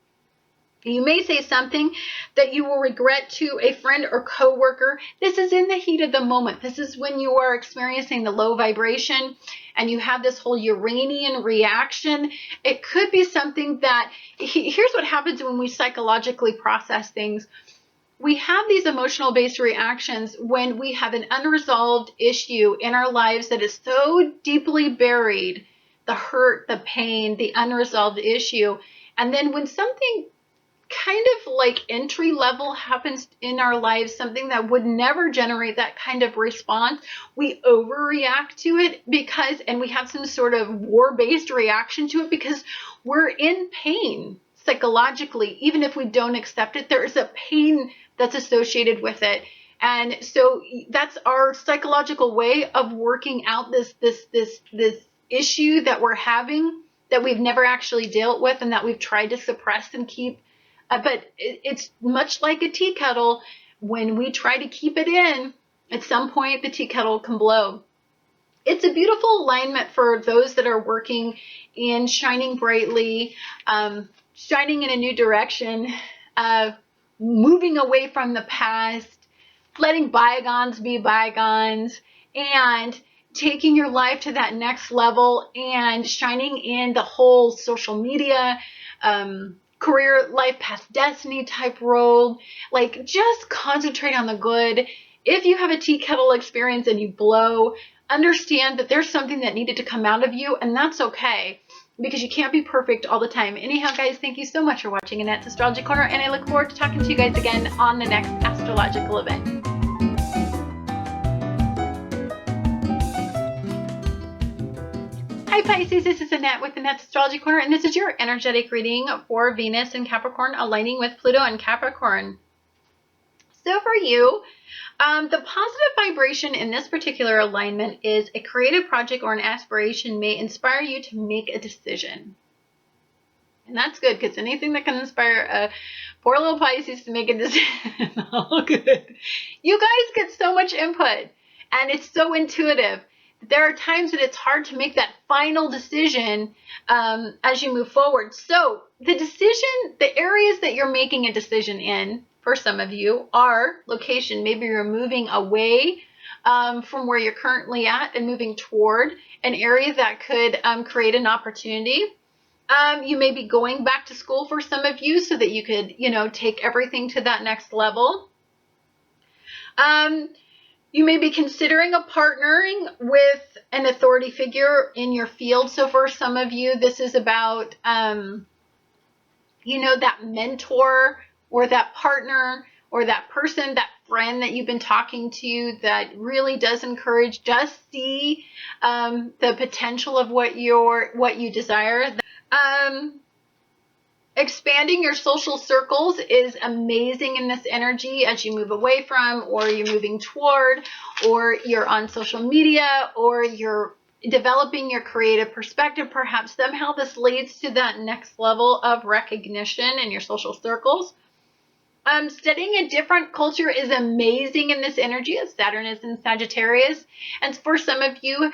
You may say something that you will regret to a friend or coworker. This is in the heat of the moment. This is when you are experiencing the low vibration and you have this whole Uranian reaction. It could be something that, here's what happens when we psychologically process things. We have these emotional based reactions when we have an unresolved issue in our lives that is so deeply buried, the hurt, the pain, the unresolved issue. And then when something kind of like entry level happens in our lives, something that would never generate that kind of response, we overreact to it and we have some sort of war-based reaction to it because we're in pain psychologically. Even if we don't accept it, there is a pain that's associated with it. And so that's our psychological way of working out this issue that we're having, that we've never actually dealt with and that we've tried to suppress and keep. But it's much like a tea kettle. When we try to keep it in, at some point the tea kettle can blow. It's a beautiful alignment for those that are working in shining brightly, shining in a new direction, moving away from the past, letting bygones be bygones, and taking your life to that next level and shining in the whole social media, career, life, past destiny type role. Like, just concentrate on the good. If you have a tea kettle experience and you blow, understand that there's something that needed to come out of you, and that's okay, because you can't be perfect all the time. Anyhow, guys, thank you so much for watching Annette's Astrology Corner, and I look forward to talking to you guys again on the next astrological event. Hi Pisces, this is Annette with Annette's Astrology Corner, and this is your energetic reading for Venus in Capricorn aligning with Pluto in Capricorn. So for you, the positive vibration in this particular alignment is a creative project or an aspiration may inspire you to make a decision. And that's good, because anything that can inspire a poor little Pisces to make a decision, all good. You guys get so much input, and it's so intuitive. There are times that it's hard to make that final decision as you move forward. So the areas that you're making a decision in, for some of you, are location. Maybe you're moving away from where you're currently at and moving toward an area that could create an opportunity. You may be going back to school for some of you so that you could, take everything to that next level. You may be considering partnering with an authority figure in your field. So for some of you, this is about, that mentor or that partner or that person, that friend that you've been talking to that really does encourage, just see the potential of what you desire. Expanding your social circles is amazing in this energy as you move away from, or you're moving toward, or you're on social media, or you're developing your creative perspective. Perhaps somehow this leads to that next level of recognition in your social circles. Studying a different culture is amazing in this energy as Saturn is in Sagittarius. And for some of you,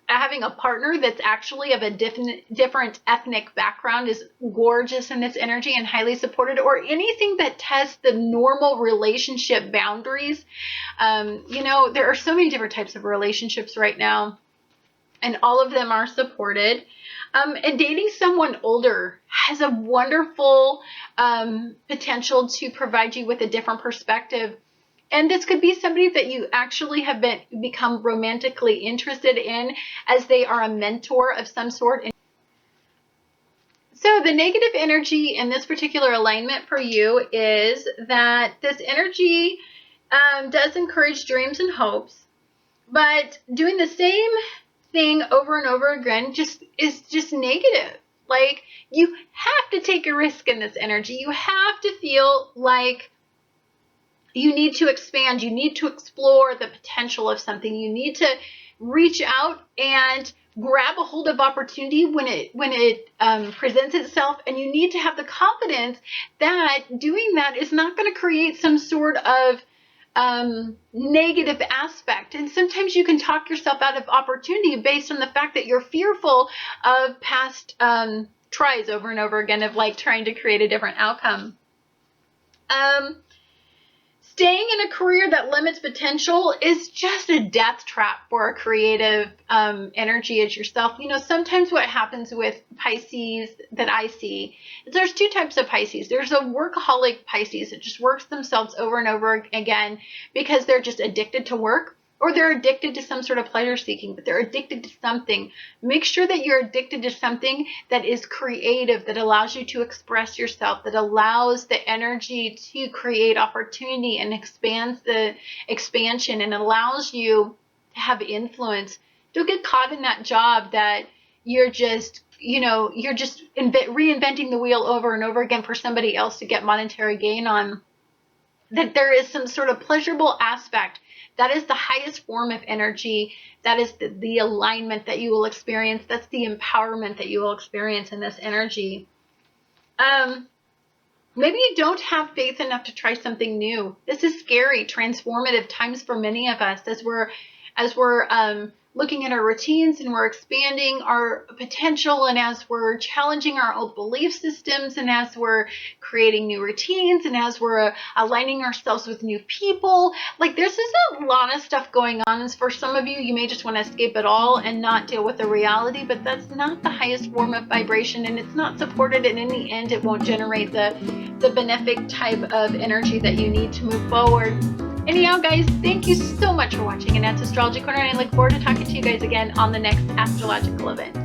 having a partner that's actually of a different ethnic background is gorgeous in this energy and highly supported, or anything that tests the normal relationship boundaries. There are so many different types of relationships right now, and all of them are supported. And dating someone older has a wonderful potential to provide you with a different perspective. And this could be somebody that you actually have become romantically interested in, as they are a mentor of some sort. So the negative energy in this particular alignment for you is that this energy does encourage dreams and hopes, but doing the same thing over and over again is just negative. Like, you have to take a risk in this energy. You have to feel like you need to expand. You need to explore the potential of something. You need to reach out and grab a hold of opportunity when it presents itself, and you need to have the confidence that doing that is not going to create some sort of negative aspect. And sometimes you can talk yourself out of opportunity based on the fact that you're fearful of past tries over and over again of like trying to create a different outcome. Staying in a career that limits potential is just a death trap for a creative energy as yourself. You know, sometimes what happens with Pisces that I see is there's two types of Pisces. There's a workaholic Pisces that just works themselves over and over again because they're just addicted to work, or they're addicted to some sort of pleasure seeking, but they're addicted to something. Make sure that you're addicted to something that is creative, that allows you to express yourself, that allows the energy to create opportunity and expands the expansion and allows you to have influence. Don't get caught in that job that you're just, you know, you're just reinventing the wheel over and over again for somebody else to get monetary gain on. That there is some sort of pleasurable aspect. That is the highest form of energy. That is the alignment that you will experience. That's the empowerment that you will experience in this energy. Maybe you don't have faith enough to try something new. This is scary, transformative times for many of us as we're looking at our routines and we're expanding our potential, and as we're challenging our old belief systems, and as we're creating new routines, and as we're aligning ourselves with new people. Like, there's just a lot of stuff going on. And for some of you, you may just want to escape it all and not deal with the reality, but that's not the highest form of vibration, and it's not supported, and in the end it won't generate the benefic type of energy that you need to move forward. Anyhow, guys, thank you so much for watching Annette's Astrology Corner, and I look forward to talking to you guys again on the next astrological event.